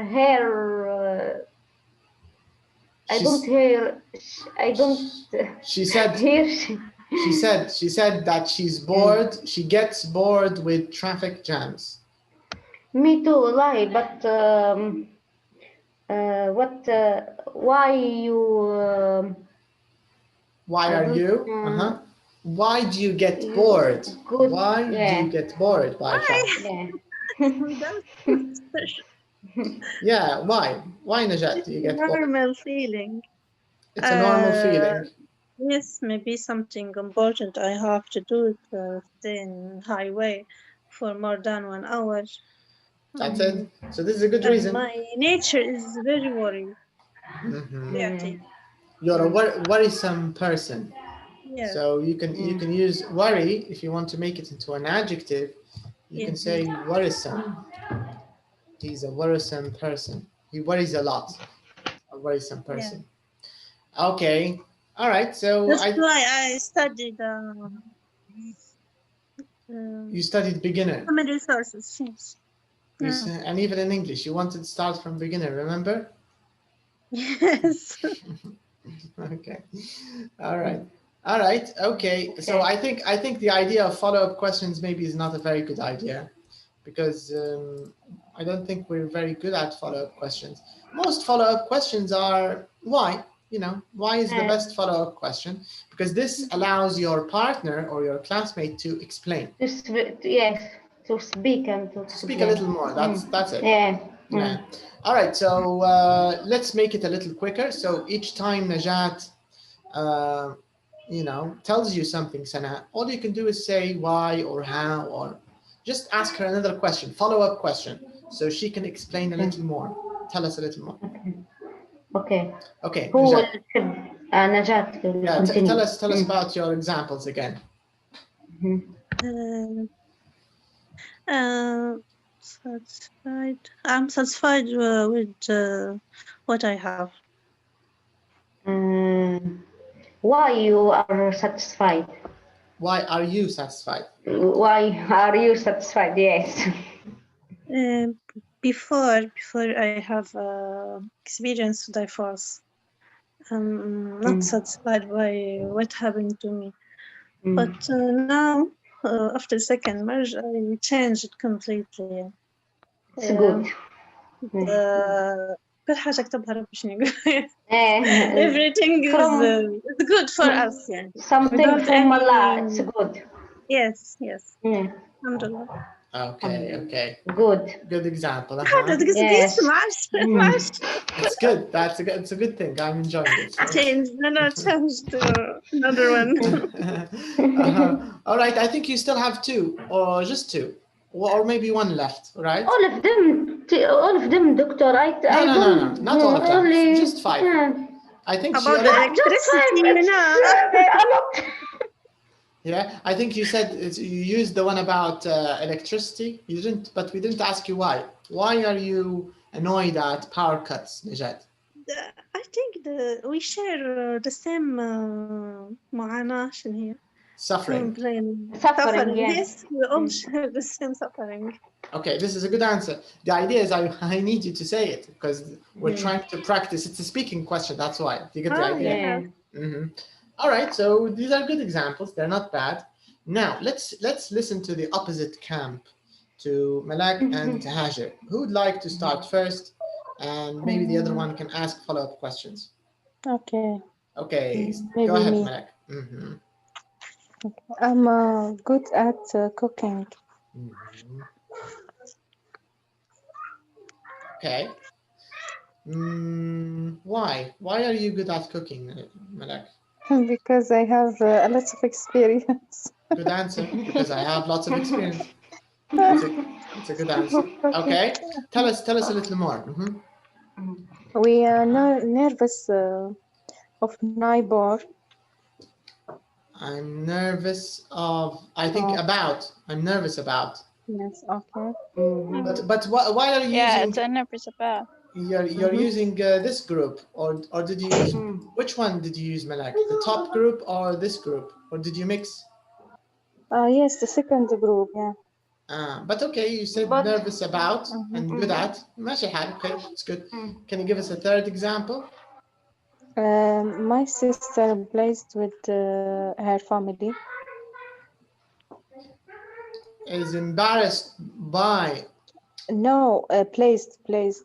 her. I don't hear. I don't. She said. Hear. She said that she's bored. She gets bored with traffic jams. Me too, wallahi, but why you? Why are you? Why do you get You- bored? good, Why do yeah. you get bored by traffic? Yeah. Yeah, why? Why, Najat, do you get bored? Normal feeling. It's a normal feeling. Yes, maybe something important I have to do it stay in highway for more than 1 hour. That's it. So this is a good And reason. my nature is very worried. Mhm. You're a worrisome person. Yeah. So you can use worry if you want to make it into an adjective. You can say worrisome. He's a worrisome person. He worries a lot. A worrisome person. Yeah. Okay. All right. So that's why I studied. You studied beginner. Human resources. Yes. And even in English, you wanted to start from beginner. Remember? Yes. Okay. All right. All right. Okay. So I think the idea of follow-up questions maybe is not a very good idea, because I don't think we're very good at follow-up questions. Most follow-up questions are why. You know, why is the best follow-up question? Because this allows your partner or your classmate to explain. Yes, to speak and to speak a little more. That's it. Yeah. Yeah. All right. So let's make it a little quicker. So each time Najat, you know, tells you something, Sana, all you can do is say why or how, or just ask her another question, follow-up question, so she can explain a little more. Tell us a little more. Okay. Okay. Who Najat. Najat will continue. Tell us about your examples again. Satisfied. I'm satisfied with what I have. Why you are satisfied? Why are you satisfied? Why are you satisfied? Yes. Before I have experience divorce, I'm not satisfied by what happened to me. But now, after second marriage, I changed completely. It's good. كل حاجة كتبها ربي شنو يقول. Everything is good for us. يعني. Something from Allah. It's good. Yes. Alhamdulillah. Okay. Good example. Yes. It's good. It's a good thing. I'm enjoying it. Change to another one. All right. I think you still have two, or just two, or maybe one left, right? All of them, Doctor. No, not all of them. Only, just 5. I think about the electricity. Yeah, I think you said you used the one about electricity. You didn't, but we didn't ask you why. Why are you annoyed at power cuts, Najat? I think we share the same معاناة. شنو هي? Suffering. Yes, we all share the same suffering. Okay, this is a good answer. The idea is I need you to say it because we're trying to practice. It's a speaking question. That's why. Do you get the idea? Yeah. All right, so these are good examples. They're not bad. Now let's listen to the opposite camp, to Malak and Hajar. Who would like to start first? And maybe the other one can ask follow-up questions. Okay. Okay, maybe go ahead, me. Malak. I'm good at cooking. Okay. Why? Why are you good at cooking, Malak? Because I have a lot of experience. Good answer. Because I have lots of experience. It's a good answer. Okay. Tell us a little more. We are nervous of neighbor. I'm nervous of. I think about. I'm nervous about. Yes. Okay. But why are you using? Yeah, it's a nervous about. You're using this group, or did you use which one did you use, Malak? The top group or this group, or did you mix? Yes, the second group. Yeah. But okay, you said But- nervous about and good at. ماشي حال. Okay, it's good. Can you give us a third example? My sister plays with her family. Is embarrassed by, No, pleased. pleased.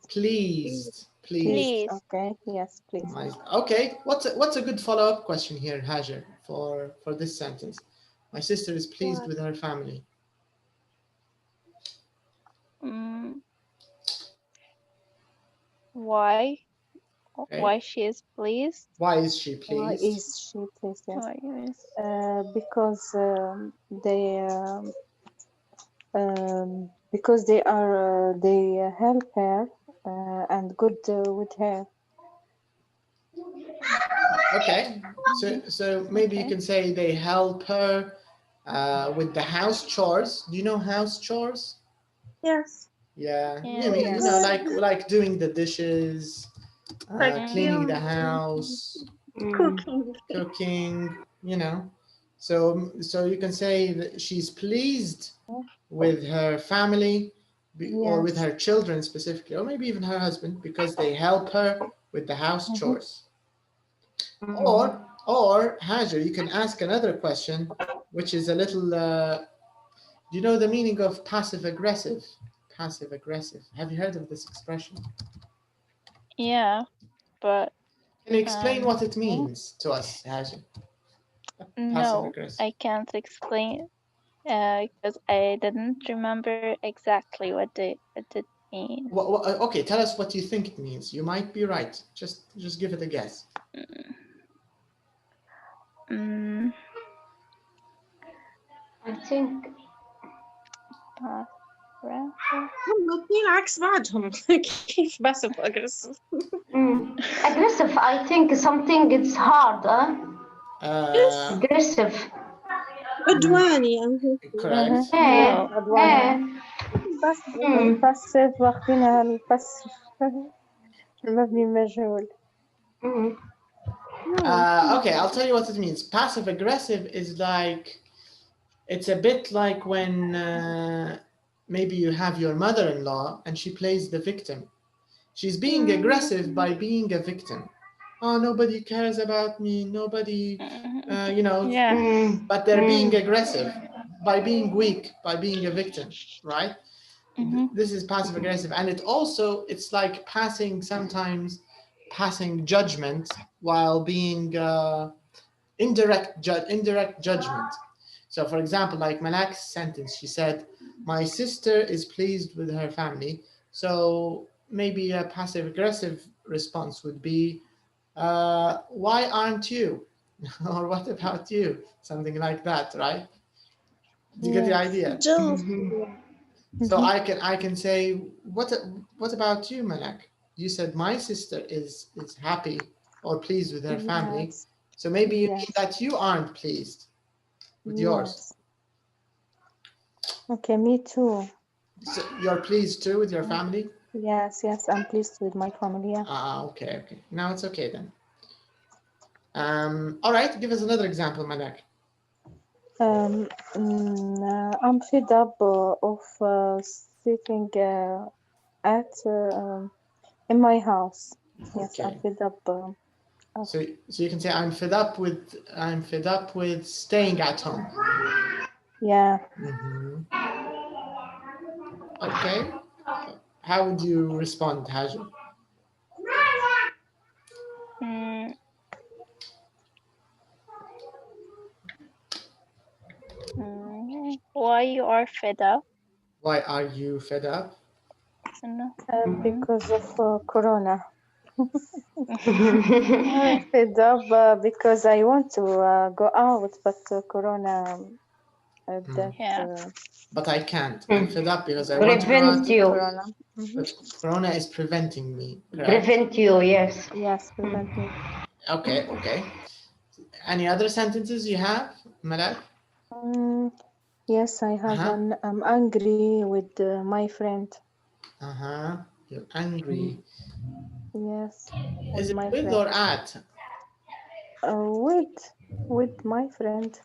Please. Okay, yes, please. Okay, what's a good follow-up question here, Hajar, for this sentence? My sister is pleased with her family. Why? Okay. Why she is pleased? Why is she Why pleased? is she pleased? Yes. Why is Because because they help her and good with her. Okay, so maybe you Okay. can say they help her with the house chores. Do you know house chores? Yes. Yeah, Yeah. I mean, you Yes. know, like doing the dishes, cleaning the Perfume. house, Cooking. cooking, you know. So you can say that she's pleased with her family or with Yes. her children specifically, or maybe even her husband, because they help her with the house chores. Or Hajar, you can ask another question, which is a little. Do you know the meaning of passive aggressive? Passive aggressive. Have you heard of this expression? Yeah, but Can you explain what it means to us, Hajar? Passive no, aggressive. I can't explain because I didn't remember exactly what it means. Okay, tell us what you think it means. You might be right. Just give it a guess. I think هم الاثنين عكس بعضهم. كيف باسف aggressive؟ aggressive. I think something it's hard. Aggressive. عدواني. Correct. بس الباسيف واخدينها الباسيف المبني المجهول. Okay, I'll tell you what it means. Passive aggressive is like, it's a bit like when maybe you have your mother-in-law and she plays the victim. She's being aggressive by being a victim. Oh, nobody cares about me. Nobody, you know. Yeah. But they're being aggressive by being weak, by being a victim, right? This is passive aggressive, and it's like sometimes passing judgment while being indirect judgment. So, for example, like Malak's sentence, she said, "My sister is pleased with her family." So maybe a passive aggressive response would be, "Why aren't you?" Or "What about you?" Something like that, right? Do you get the idea? So I can say, what about you, Malak? You said my sister is happy or pleased with her family. Yes. So maybe you Yes. mean that you aren't pleased with yours. Okay, me too. So you're pleased too with your family? Yes, I'm pleased with my family. Yeah. Okay. Now it's okay then. All right, give us another example, Malak. I'm fed up of sitting at in my house. Yes, Okay. I'm fed up. So you can say I'm fed up with staying at home. Yeah. Okay. How would you respond, Hajar? Why you are fed up? Why are you fed up? Because of Corona. I'm fed up because I want to go out, but Corona. But I can't. I'm fed up because I want to go out. Corona. But Corona is preventing me. Correct? Prevent you, yes. Yes, prevent me. Okay. Any other sentences you have, Malak? Yes, I have I'm angry with my friend. You're angry. Yes. Is it with or at? With my friend.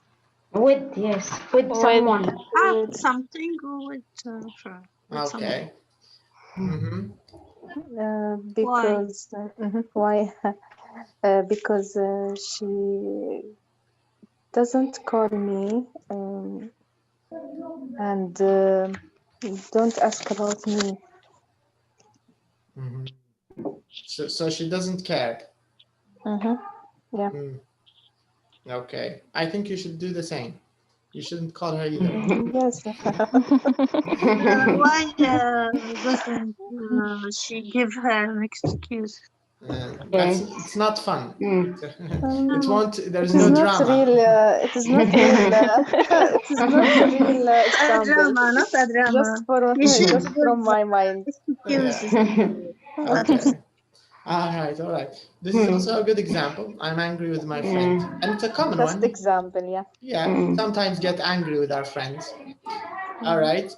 With, yes, with someone. Have something with her. With someone. Okay. Mhm. Because why? Because she doesn't call me and don't ask about me. Mhm. So she doesn't care. Yeah. Okay. I think you should do the same. You shouldn't call her either. Yes. Why doesn't she give her an excuse? It's not fun. It Mm. won't. There's It is no not drama. real. It is not real. It is not a real A example. drama, not a drama. You should Just from my mind. excuses. Okay. All right. This is also a good example. I'm angry with my friend, and it's a common Just one. example, yeah. Yeah, sometimes get angry with our friends. All right.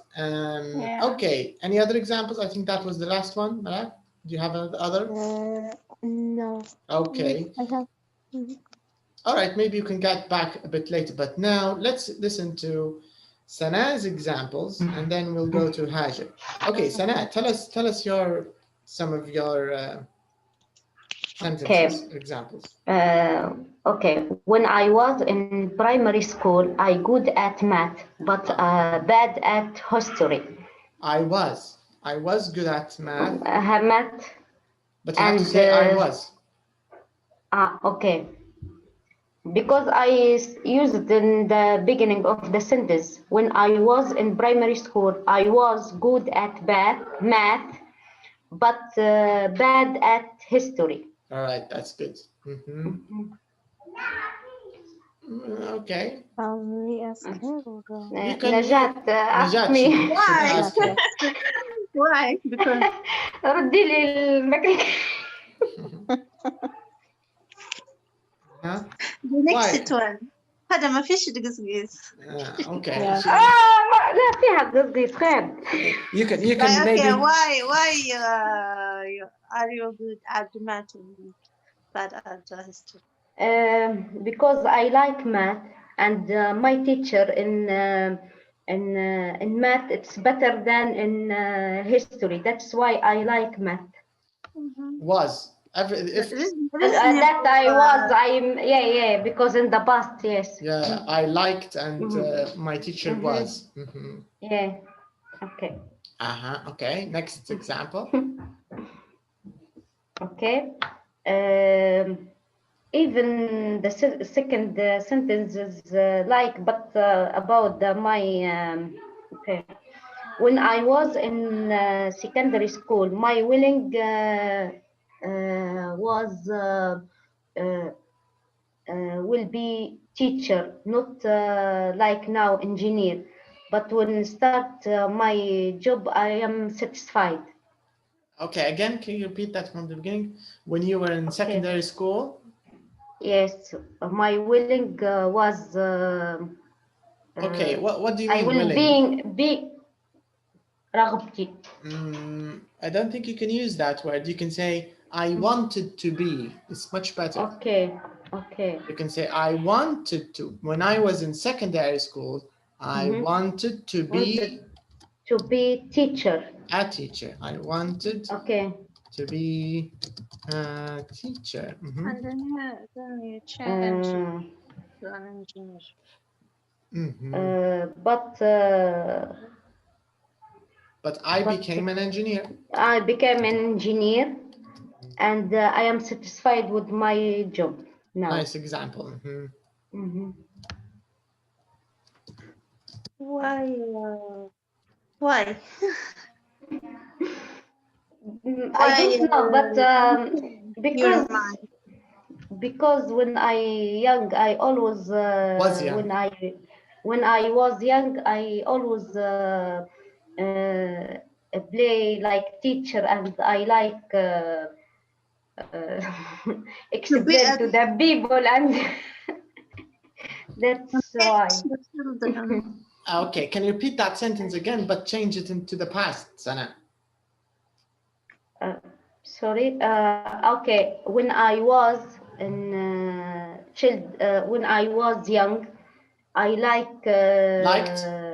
Okay. Any other examples? I think that was the last one. Malak? Do you have another? No. Okay. I have. All right. Maybe you can get back a bit later. But now let's listen to Sana's examples, and then we'll go to Hajar. Okay, Sana, tell us some of your sentences, examples. Okay, when I was in primary school, I good at math, but bad at history. I was good at math, Math, but you have to say I was. Okay. Because I used it in the beginning of the sentence. When I was in primary school, I was good at math, but bad at history. All right, that's good. Okay. We ask her or You can Najat, ask Najat me. should Why? ask her. Why? Because ردي لي المكنة. Huh? the next Why? one. هذا ما فيش قصقيص. Okay. Yeah. لا فيها قصدي خير. You can Okay, maybe. why are you good at math and bad at history? Because I like math, and my teacher in math it's better than in history. That's why I like math. Was. That because in the past, yes. Yeah, I liked, and my teacher was. Yeah. Okay. Okay. Next example. Okay. Even the second sentence is like, but about my. Okay. When I was in secondary school, my willing was will be teacher, not like now engineer. But when start my job, I am satisfied. Okay, again, can you repeat that from the beginning? When you were in secondary school? Yes, my willing was. Okay, what do you mean I will willing? be رغبتي. I don't think you can use that word. You can say I wanted to be. It's much better. Okay. You can say I wanted to. When I was in secondary school, I wanted to be teacher. A teacher. I wanted to be a teacher. And then you change to an engineer. But I became an engineer. I became an engineer, and I am satisfied with my job now. Nice example. Why? I don't know, but because when I young, I always was young. when I was young, I always play like teacher, and I like explain to the people, and that's why. Okay, can you repeat that sentence again, but change it into the past, Sana? Sorry. Okay, when I was in when I was young, I like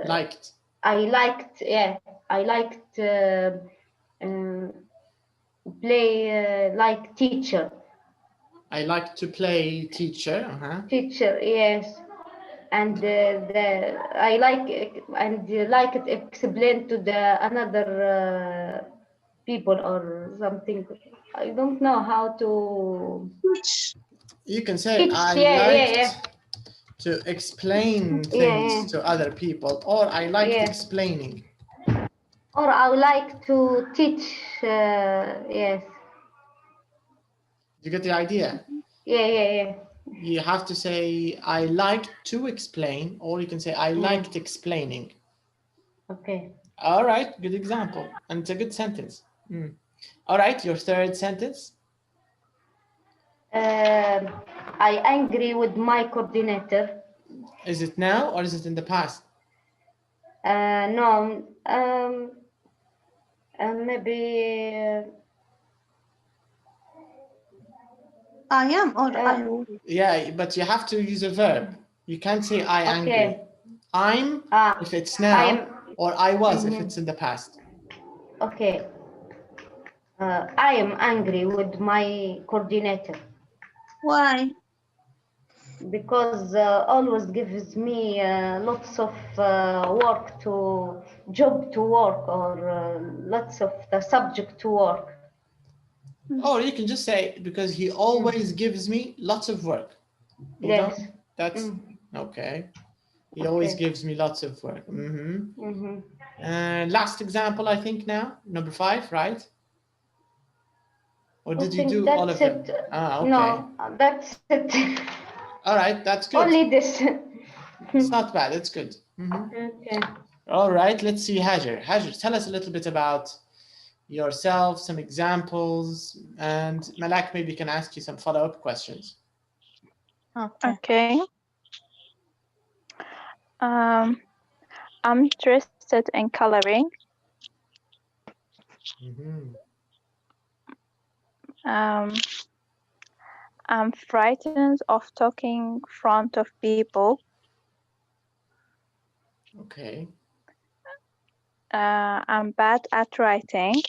liked. I liked, yeah, I liked play like teacher. I like to play teacher. Teacher, yes. And I like it explained to the another people or something. I don't know how to You can say teach. I liked to explain things to other people, or I liked explaining. Or I like to teach. Yes. You get the idea? Yeah. You have to say I like to explain, or you can say I liked explaining. Okay. All right, good example, and it's a good sentence. All right, your third sentence. I angry with my coordinator. Is it now or is it in the past? No. Maybe. I am or I will. Yeah, but you have to use a verb. You can't say I angry. I'm if it's now, or I was if it's in the past. Okay. I am angry with my coordinator. Why? Because always gives me lots of job to work, or lots of the subject to work. Or you can just say because he always gives me lots of work. Yes. That's okay. He always gives me lots of work. Last example, I think now, number 5, right? Or did you do all of them? Okay. No, that's it. All right, that's good. Only this. It's not bad, it's good. Okay. All right, let's see Hajar. Hajar, tell us a little bit about yourself, some examples, and Malak maybe can ask you some follow-up questions. Okay. I'm interested in coloring. I'm frightened of talking in front of people. Okay. I'm bad at writing.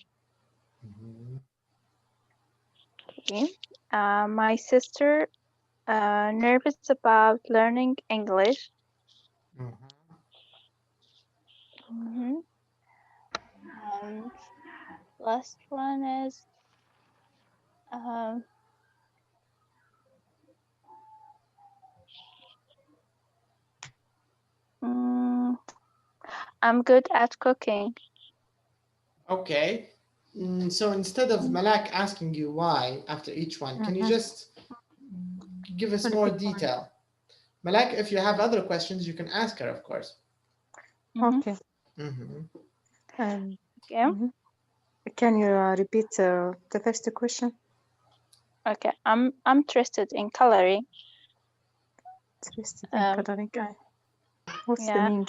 Okay. My sister nervous about learning English. Last one is I'm good at cooking. Okay. So instead of Malak asking you why after each one, can you just give us more detail? Malak, if you have other questions, you can ask her, of course. Okay. Can you repeat the first question? Okay, I'm interested in coloring. Interested in coloring. What's the meaning?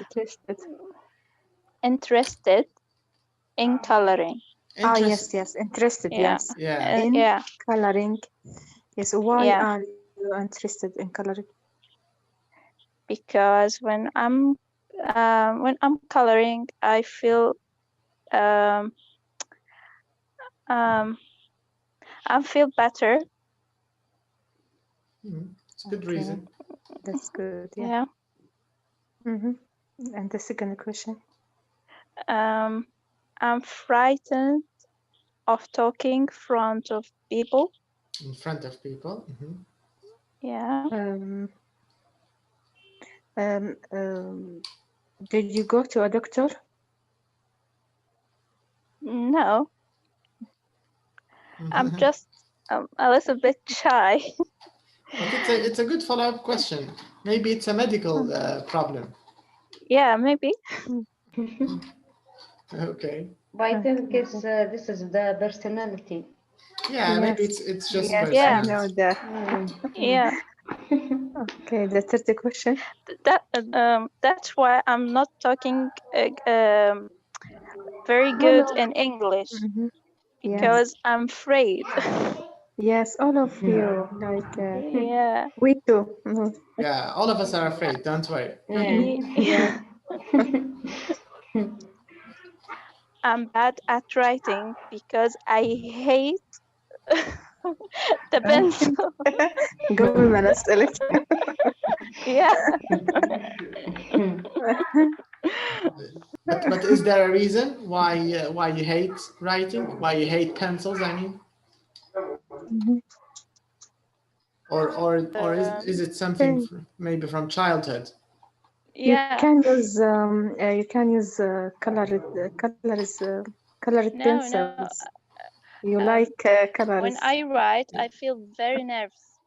Interested in coloring. Yes. Interested. Yes. In coloring. Yes. Why are you interested in coloring? Because when I'm coloring, I feel I feel better. It's a good reason. That's good. Yeah. And the second question? I'm frightened of talking in front of people. In front of people. Yeah. Did you go to a doctor? No. I'm just a little bit shy. It's a good follow-up question. Maybe it's a medical problem. Yeah, maybe. Okay. But I think this is the personality. Yeah, maybe it's just yes, personality. I know that. Yeah. Okay, the third question. That's why I'm not talking very good in English because I'm afraid. Yes, all of you. Like, Yeah. we too. Yeah, all of us are afraid. Don't worry. Yeah. I'm bad at writing because I hate the pencil. قبل ما نسألك. Yeah. But is there a reason why you hate writing? Why you hate pencils? I mean, or is it something maybe from childhood? Yeah. You can use colored pencils. You like colors. When I write, I feel very nervous,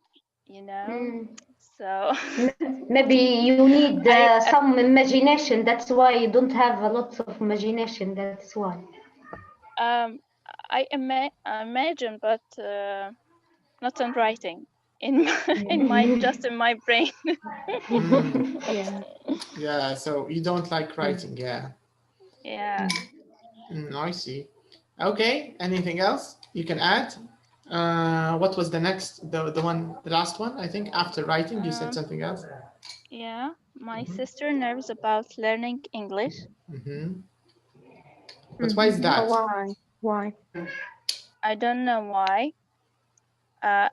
you know. So maybe you need some imagination. That's why you don't have a lot of imagination. That's why. I imagine, but not in writing. In just in my brain. Yeah. Yeah. So you don't like writing, yeah. Yeah. I see. Okay. Anything else you can add? What was the next, the last one? I think after writing, you said something else. Yeah, my sister nervous about learning English. But why is that? Why? I don't know why.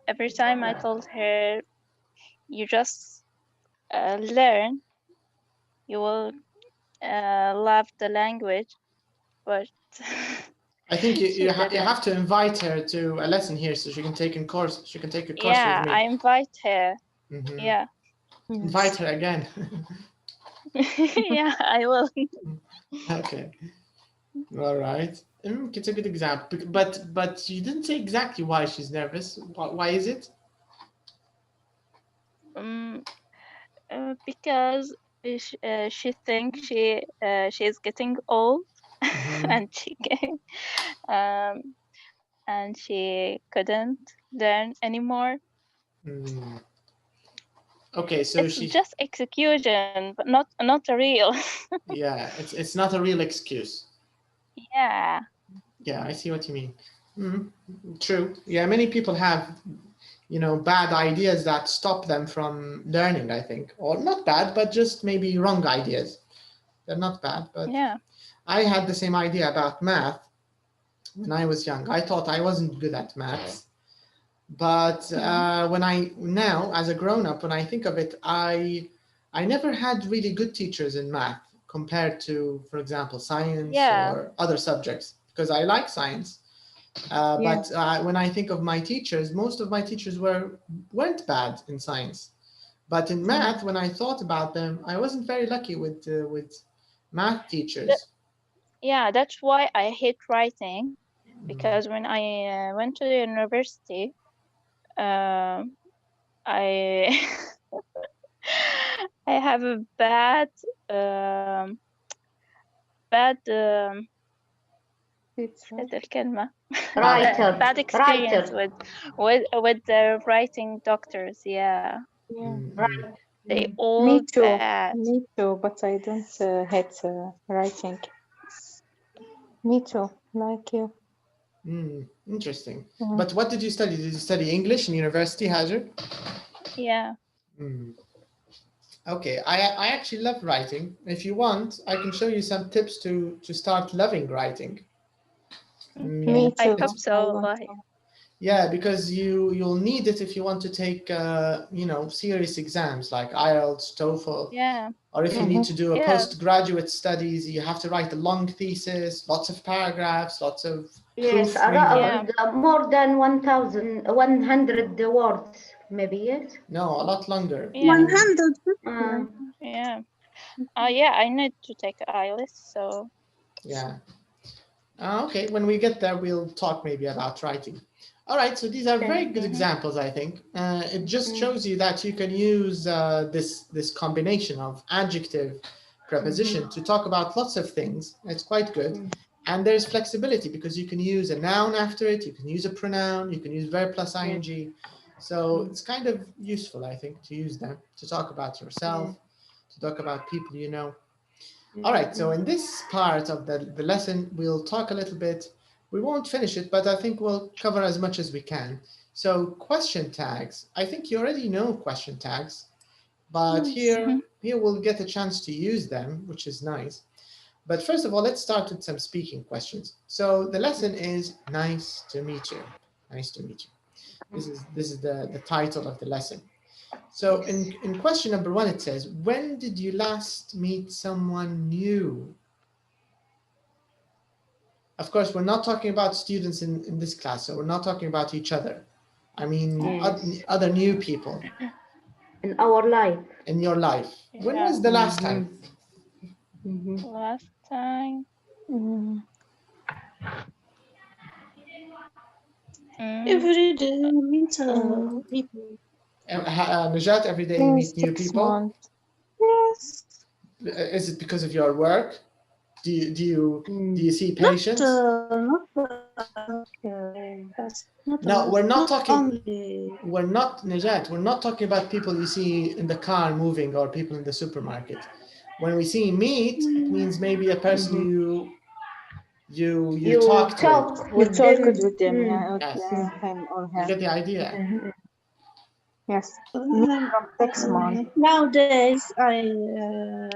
Every time I told her, you just learn, you will love the language, but I think you have to invite her to a lesson here so she can take a course. She can take a course with me. I invite her. Yeah. Invite her again. Yeah, I will. Okay. All right. It's a good example, but you didn't say exactly why she's nervous. Why is it? Because she thinks she's getting old, and she couldn't learn anymore. Okay, so it's just execution, but not a real. Yeah, it's not a real excuse. Yeah. Yeah, I see what you mean. True. Yeah, many people have, bad ideas that stop them from learning, I think. Or not bad, but just maybe wrong ideas. They're not bad, but yeah. I had the same idea about math when I was young. I thought I wasn't good at maths. But now, as a grown-up, when I think of it, I never had really good teachers in math compared to, for example, science or other subjects, because I like science. But when I think of my teachers, most of my teachers weren't bad in science. But in math, when I thought about them, I wasn't very lucky with math teachers. Yeah, that's why I hate writing, because when I went to the university, I I have a bad bad experience with the writing doctors. Yeah. Right. They all Me too. bad. Me too, but I don't hate writing. Me too, like you. Interesting. But what did you study? Did you study English in university, Hajar? Yeah. Okay, I actually love writing. If you want, I can show you some tips to start loving writing. Me too. I hope so. Yeah, because you'll need it if you want to take serious exams like IELTS, TOEFL. Yeah. Or if you need to do a postgraduate studies, you have to write a long thesis, lots of paragraphs, lots of more than 1,100 words, maybe, yes? No, a lot longer. 100. Yeah. Yeah, I need to take IELTS, so. Yeah. Okay, when we get there, we'll talk maybe about writing. All right, so these are very good examples, I think. It just shows you that you can use this combination of adjective, preposition to talk about lots of things. It's quite good. And there's flexibility because you can use a noun after it, you can use a pronoun, you can use verb plus ing. So it's kind of useful, I think, to use them to talk about yourself, to talk about people you know. All right, so in this part of the lesson, we'll talk a little bit. We won't finish it, but I think we'll cover as much as we can. So question tags, I think you already know question tags, but here we'll get a chance to use them, which is nice. But first of all, let's start with some speaking questions. So the lesson is nice to meet you. Nice to meet you. This is the title of the lesson. So in question number 1, it says, when did you last meet someone new? Of course, we're not talking about students in this class, so we're not talking about each other. I mean, other new people. In our life. In your life. When was the last time? Last time. Every day I meet people. Najat, every day you meet new people? Yes. Is it because of your work? Do you see patients? No, we're not talking. We're not, Najat. We're not talking about people you see in the car moving or people in the supermarket. When we see meet, it means maybe a person you talked with. You talked with them. Yes. Him or her. You get the idea. Yes. From 6 months. Nowadays, I live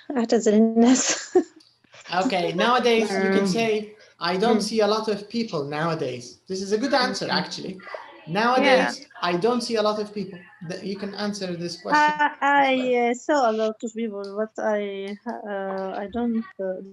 أعتذر الناس. Okay, nowadays you can say, I don't see a lot of people nowadays. This is a good answer, actually. Nowadays, I don't see a lot of people. You can answer this question. I saw a lot of people, but I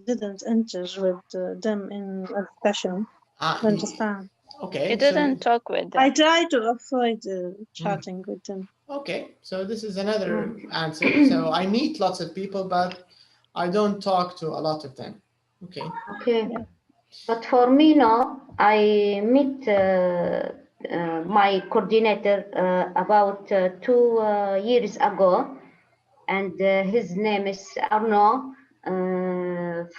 didn't enter with them in a discussion. Understand? Okay. You didn't talk with them. I try to avoid chatting with them. Okay, so this is another answer. So I meet lots of people, but I don't talk to a lot of them. Okay. Okay. Yeah. But for me, no, I meet my coordinator about 2 years ago, and his name is Arnaud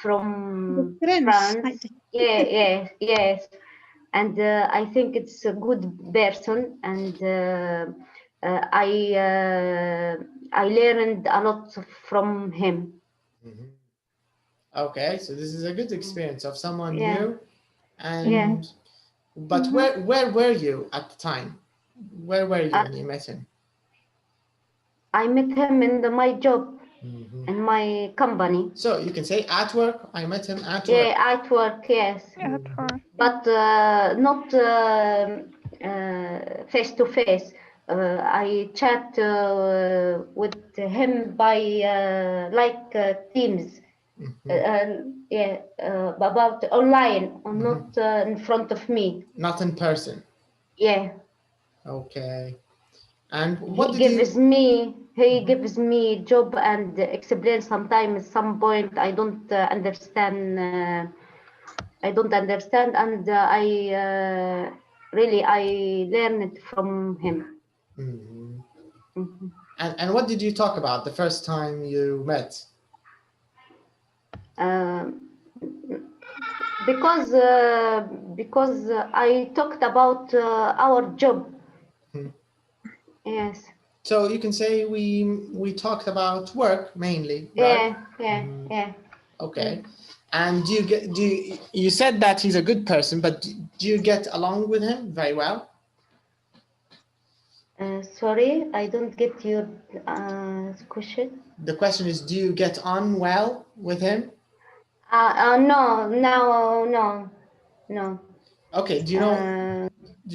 from France. Yes. And I think it's a good person, and I learned a lot from him. Okay, so this is a good experience of someone new, and but where were you at the time? Where were you when you met him? I met him in my job, in my company. So you can say at work. I met him at work. Yeah, at work, yes. At work. But not face to face. I chat with him by Teams. About online, not in front of me. Not in person. Yeah. Okay. And what he gives me job and explain sometimes some point I don't understand. And I learned from him. And what did you talk about the first time you met? Because I talked about our job. Yes. So you can say we talked about work mainly, right? Yeah. Okay. And you said that he's a good person, but do you get along with him very well? Sorry, I don't get your question. The question is, do you get on well with him? No. Okay, do you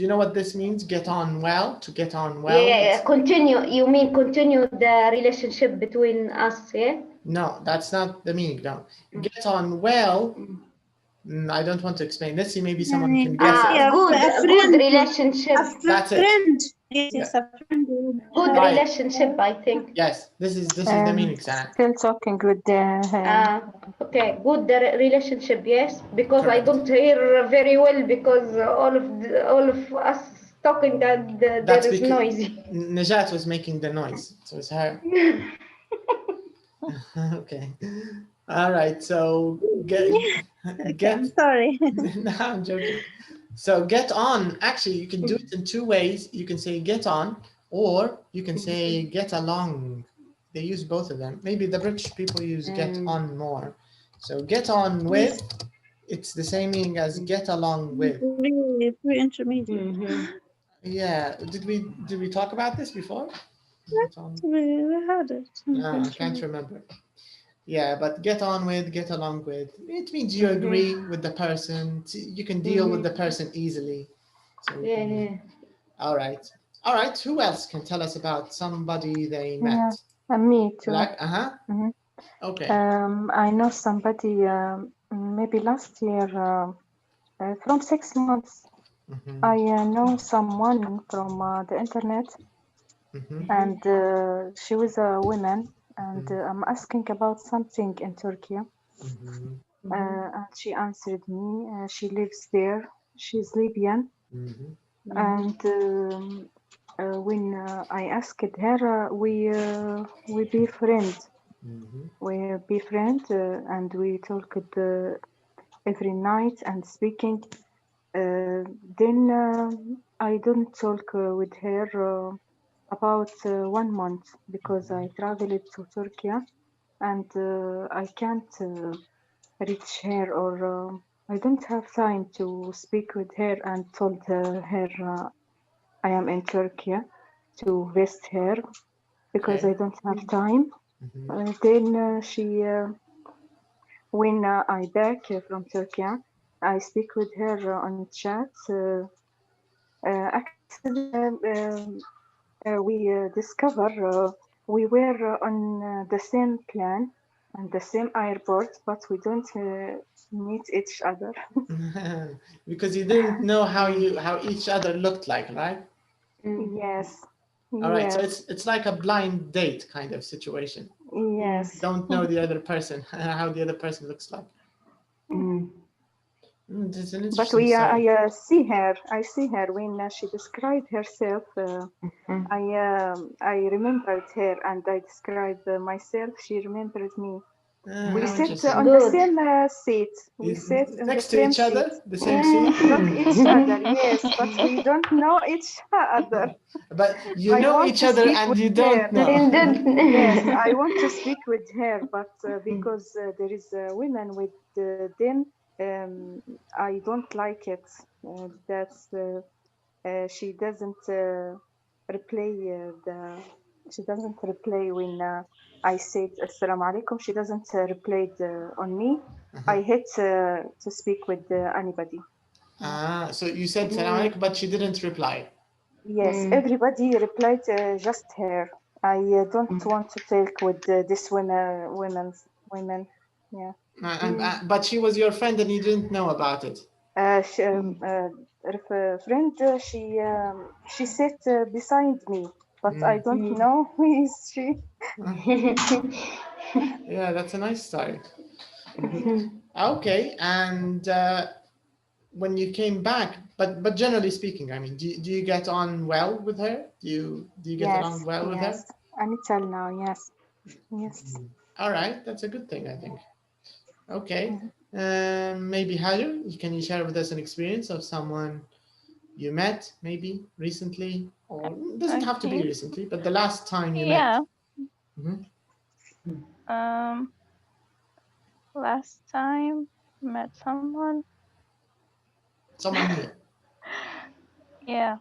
know what this means? Get on well, to get on well? Yeah, continue. You mean continue the relationship between us, yeah? No, that's not the meaning, no. Get on well, I don't want to explain. Let's see, maybe someone can guess it. Good relationship. That's it. Yes, a friend. Good relationship, I think. Yes, this is the meaning, Sana. Still talking with okay, good relationship, yes, because correct. I don't hear very well because all of us talking and there is noisy. Najat was making the noise, so it's her. Okay. All right, so I'm sorry. No, I'm joking. So get on, actually you can do it in 2 ways. You can say get on, or you can say get along. They use both of them. Maybe the British people use get on more. So get on with It's the same meaning as get along with. Pre-intermediate. Yeah. Did we talk about this before? We had it. No, I can't remember. Yeah, but get on with, get along with. It means you agree with the person. You can deal with the person easily. So All right. All right. Who else can tell us about somebody they met? Yeah, and me too. Like, Okay. I know somebody maybe last year from 6 months. I know someone from the internet, and she was a woman, and I'm asking about something in Turkey. And she answered me. She lives there. She's Libyan. And when I asked her, we be friends. We be friends, and we talked every night and speaking. Then I don't talk with her about 1 month because I traveled to Turkey and I can't reach her, or I don't have time to speak with her, and told her I am in Turkey to visit her because I don't have time. Then she, when I back from Turkey, I speak with her on chat. Actually, we discover we were on the same plan and the same airport, but we don't meet each other. Because you didn't know how each other looked like, right? Yes. All right. Yes. So it's like a blind date kind of situation. Yes. You don't know the other person, how the other person looks like. That's an But interesting story. I see her. I see her when she described herself. I remembered her, and I described myself. She remembered me. We sit on the same seat. We sit next to each other, the same seat. Not each other, yes, but we don't know each other. But you know each other and you don't know. Yes, I want to speak with her, but because there is women with them, I don't like it. That's she doesn't replay she doesn't replay when I said Assalamu alaikum. She doesn't replay on me. I hate to speak with anybody. So you said Salam alaikum, but she didn't reply. Yes, everybody replied just her. I don't want to talk with this women. Yeah. But she was your friend and you didn't know about it. Friend, she sat beside me, but I don't know who is she. Yeah, that's a nice story. Okay, and when you came back, but generally speaking, I mean, do you get on well with her? Do you get along well with her? Yes, until now, yes. All right, that's a good thing, I think. Okay, maybe Hajar, can you share with us an experience of someone you met, maybe recently, or it doesn't have to be recently, but the last time you met? Last time met someone. Someone new. Yeah.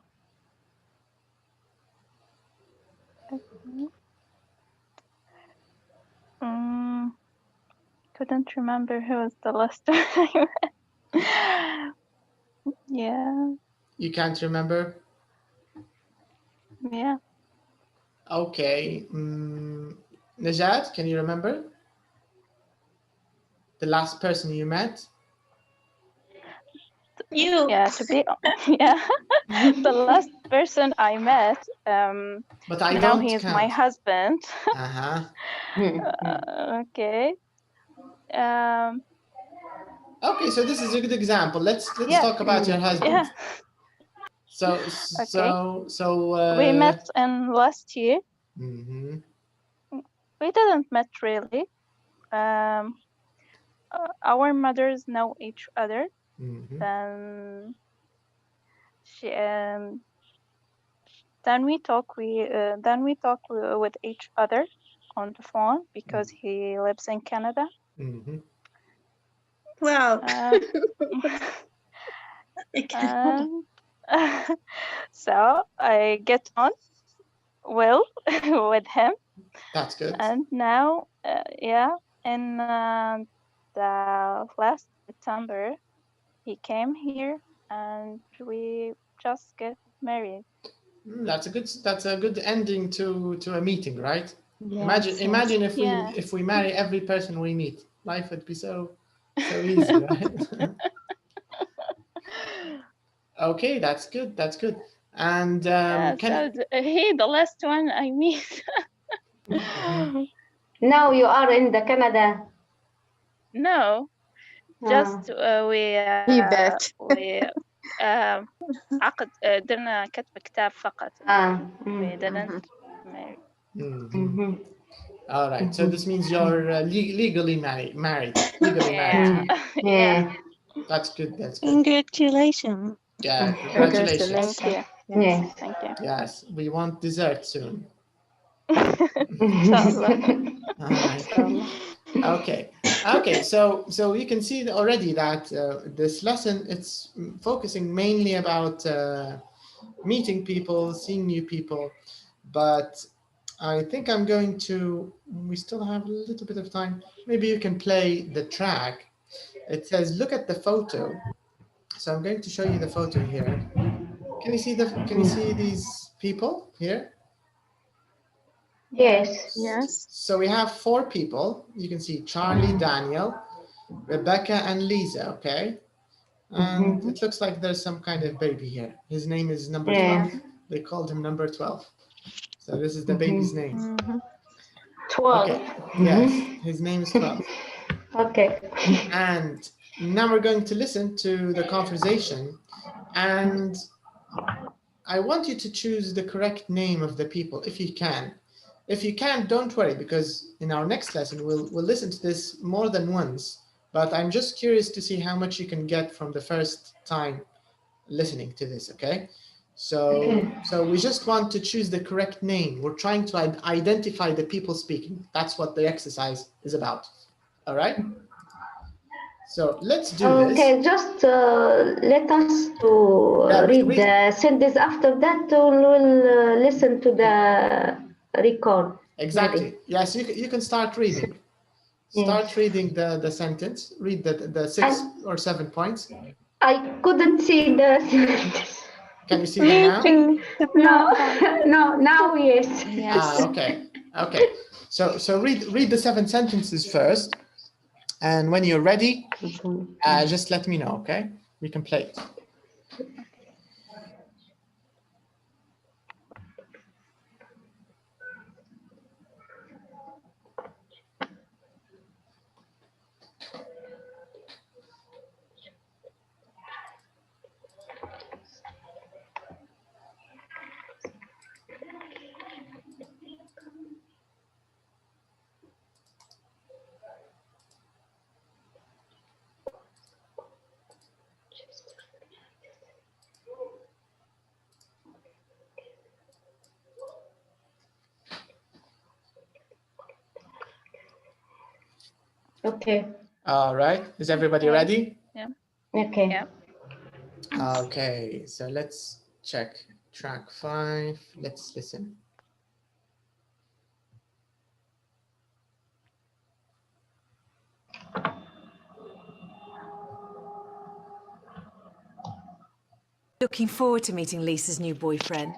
Couldn't remember who was the last time I met. Yeah. You can't remember? Yeah. Okay. Najat, can you remember? The last person you met? You. Yeah, the last person I met, but I now don't he's count. my husband. Okay. Okay, so this is a good example. Let's talk about your husband. Yeah. So we met in last year. We didn't met really. Our mothers know each other. Then we talk with each other on the phone because he lives in Canada. Wow. So I get on well with him. That's good. And now, in the last September, he came here and we just get married. That's a good ending to a meeting, right? Yes, Imagine if Yeah. we marry every person we meet. Life would be so easy, right? Okay, that's good. That's good. And He the last one I meet. Now you are in the Canada. No, just he bet. عقد درنا كتب كتاب فقط. We didn't marry. All right. So this means you're legally married. Legally married. Yeah. That's good. That's good. Congratulations. Yeah. Congratulations. Thank you. Yes. Thank you. Yes. We want dessert soon. Inshallah. All right. Okay. Okay. So you can see already that this lesson, it's focusing mainly about meeting people, seeing new people, but I think I'm going to, we still have a little bit of time. Maybe you can play the track. It says, look at the photo. So I'm going to show you the photo here. Can you see these people here? Yes. Yes. So we have 4 people. You can see Charlie, Daniel, Rebecca, and Lisa, okay? And it looks like there's some kind of baby here. His name is number 12. They called him number 12. So this is the baby's name. 12. Okay. Yes, his name is 12. Okay. And now we're going to listen to the conversation. And I want you to choose the correct name of the people, if you can. If you can't, don't worry, because in our next lesson, we'll listen to this more than once. But I'm just curious to see how much you can get from the first time listening to this, okay? So we just want to choose the correct name. We're trying to identify the people speaking. That's what the exercise is about. All right? So let's do this. Okay, just let us to read the sentence. After that, we'll listen to the record. Exactly. Maybe. Yes, you can start reading. Start reading the sentence. Read the 6 or 7 points. I couldn't see the sentence. Can you see them now? No, now yes. Okay. So read the 7 sentences first, and when you're ready, just let me know. Okay, we can play it. Okay. All right. Is everybody ready? Yeah. Okay. Yeah. Okay. So let's check track 5. Let's listen. Looking forward to meeting Lisa's new boyfriend.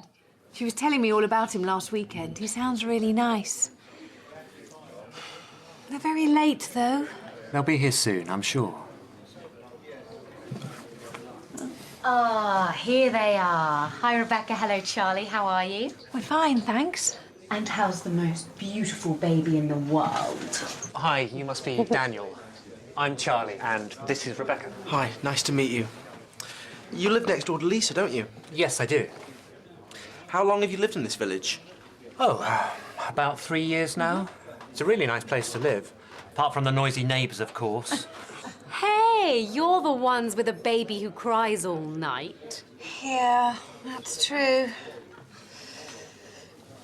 She was telling me all about him last weekend. He sounds really nice. They're very late, though. They'll be here soon, I'm sure. Ah, here they are. Hi, Rebecca. Hello, Charlie. How are you? We're fine, thanks. And how's the most beautiful baby in the world? Hi, you must be Daniel. I'm Charlie, and this is Rebecca. Hi, nice to meet you. You live next door to Lisa, don't you? Yes, I do. How long have you lived in this village? Oh, about 3 years now. It's a really nice place to live. Apart from the noisy neighbours, of course. Hey, you're the ones with a baby who cries all night. Yeah, that's true.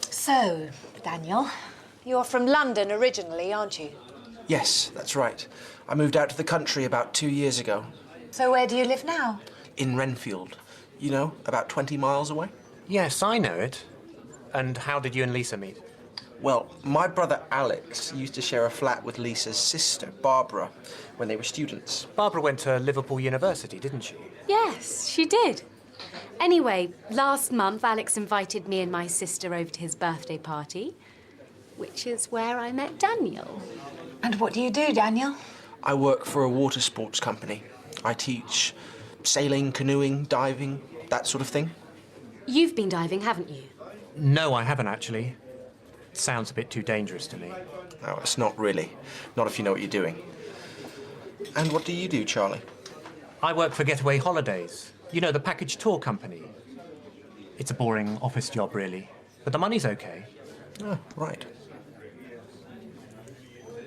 So, Daniel, you're from London originally, aren't you? Yes, that's right. I moved out to the country about 2 years ago. So where do you live now? In Renfield. You know, about 20 miles away. Yes, I know it. And how did you and Lisa meet? Well, my brother Alex used to share a flat with Lisa's sister, Barbara, when they were students. Barbara went to Liverpool University, didn't she? Yes, she did. Anyway, last month Alex invited me and my sister over to his birthday party, which is where I met Daniel. And what do you do, Daniel? I work for a water sports company. I teach sailing, canoeing, diving, that sort of thing. You've been diving, haven't you? No, I haven't actually. Sounds a bit too dangerous to me. No, it's not really. Not if you know what you're doing. And what do you do, Charlie? I work for Getaway Holidays. You know, the package tour company. It's a boring office job, really. But the money's okay. Oh, right.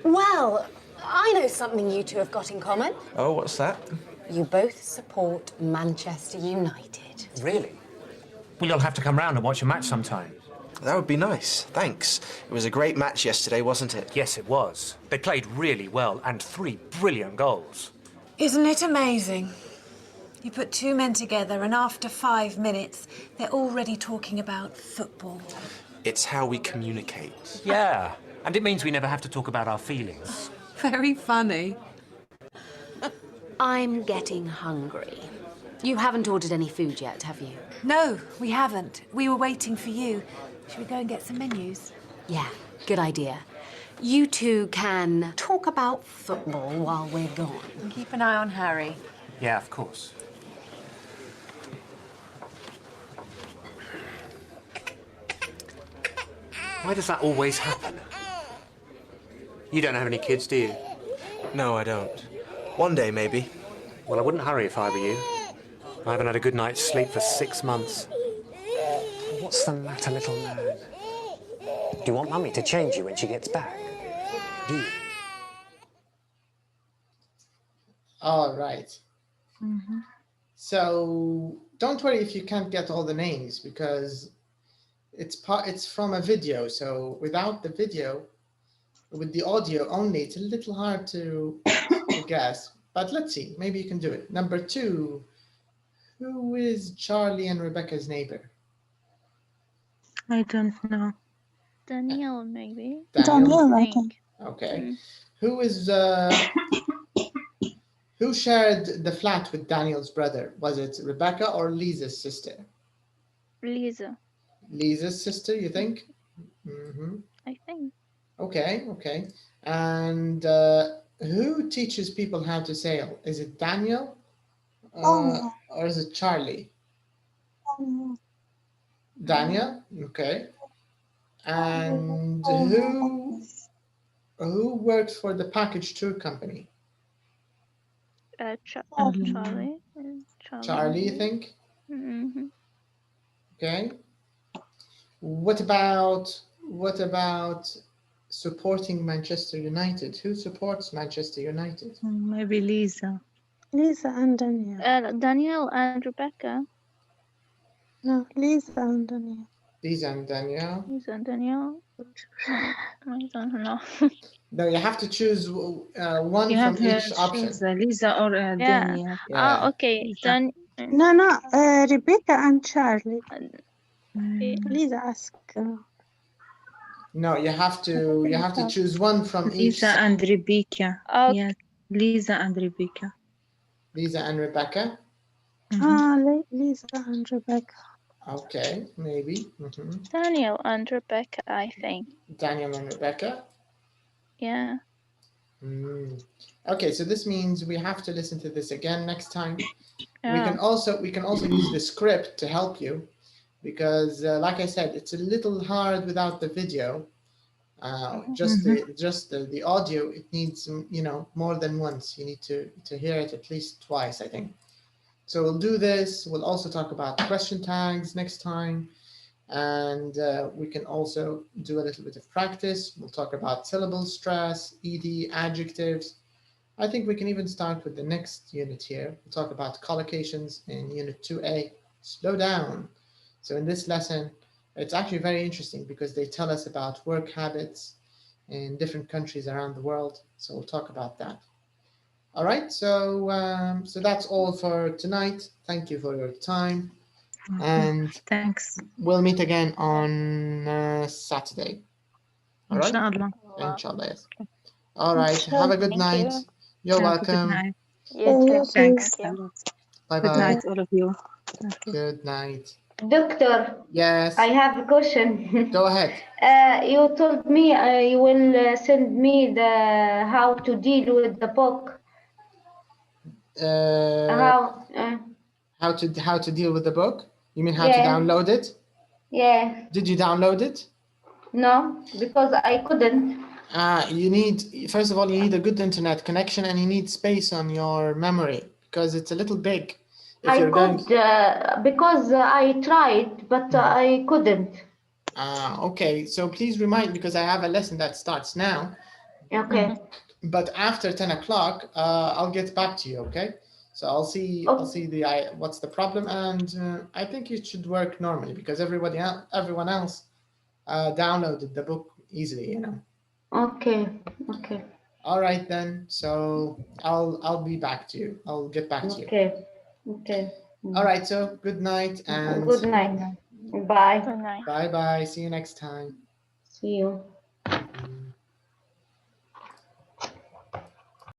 Well, I know something you two have got in common. Oh, what's that? You both support Manchester United. Really? Well, you'll have to come round and watch a match sometime. That would be nice, thanks. It was a great match yesterday, wasn't it? Yes, it was. They played really well, and 3 brilliant goals. Isn't it amazing? You put two men together and after 5 minutes, they're already talking about football. It's how we communicate. Yeah, and it means we never have to talk about our feelings. Very funny. I'm getting hungry. You haven't ordered any food yet, have you? No, we haven't. We were waiting for you. Should we go and get some menus? Yeah, good idea. You two can talk about football while we're gone. And keep an eye on Harry. Yeah, of course. Why does that always happen? You don't have any kids, do you? No, I don't. One day, maybe. Well, I wouldn't hurry if I were you. I haven't had a good night's sleep for 6 months. What's the matter, little man? Do you want Mummy to change you when she gets back? Do you? All right. So don't worry if you can't get all the names because it's from a video. So without the video, with the audio only, it's a little hard to guess. But let's see, maybe you can do it. Number 2, who is Charlie and Rebecca's neighbor? I don't know. Daniel, maybe. Daniel, I think. Okay. Who is who shared the flat with Daniel's brother? Was it Rebecca or Lisa's sister? Lisa, Lisa's sister, you think? I think. Okay, okay. And who teaches people how to sail? Is it Daniel or is it Charlie? Daniel, okay. And who works for the package tour company? Charlie. Charlie, you think? Okay. What about supporting Manchester United? Who supports Manchester United? Maybe Lisa. Lisa and Daniel. Daniel and Rebecca. No, Lisa and Daniel. Lisa and Daniel. Lisa and Daniel. I don't know. No, you have to choose one You from have each option. Lisa or Daniel. Yeah. Okay. No, Rebecca and Charlie. Lisa asked. No, you have to choose one from each. Lisa and Rebecca. Okay. Yes, Lisa and Rebecca. Lisa and Rebecca. Lisa and Rebecca. Okay, maybe. Daniel and Rebecca, I think. Daniel and Rebecca. Yeah. Okay, so this means we have to listen to this again next time. Yeah. We can also use the script to help you, because like I said, it's a little hard without the video. Just the audio, it needs more than once. You need to hear it at least twice, I think. So we'll do this. We'll also talk about question tags next time. And we can also do a little bit of practice. We'll talk about syllable stress, ED, adjectives. I think we can even start with the next unit here. We'll talk about collocations in Unit 2A. Slow down. So in this lesson, it's actually very interesting because they tell us about work habits in different countries around the world. So we'll talk about that. All right, so so that's all for tonight. Thank you for your time, and thanks. we'll meet again on Saturday. All right, Inshallah. inshallah. Yes. All right. Have a good Thank night. you. You're Have a good welcome. night. You too. Thanks. Thank you. Bye Good bye. night, all of you. Okay. Good night. Doctor, Yes. I have a question. Go ahead. You told me you will send me the how to deal with the book. How to deal with the book? You mean how to Yeah. download it? Yeah. Did you download it? No, because I couldn't. You need, first of all, you need a good internet connection and you need space on your memory because it's a little big. If I you're could because I tried, but I couldn't. Okay, so please remind, because I have a lesson that starts now. Okay. But after 10 o'clock, I'll get back to you, okay? So I'll see the what's the problem, and I think it should work normally because everyone else downloaded the book easily, you know. Okay. Okay. All right then. So I'll be back to you. I'll get back to you. Okay. Okay. All right. So good night and Good night. Bye. Good night. Bye bye. See you next time. See you.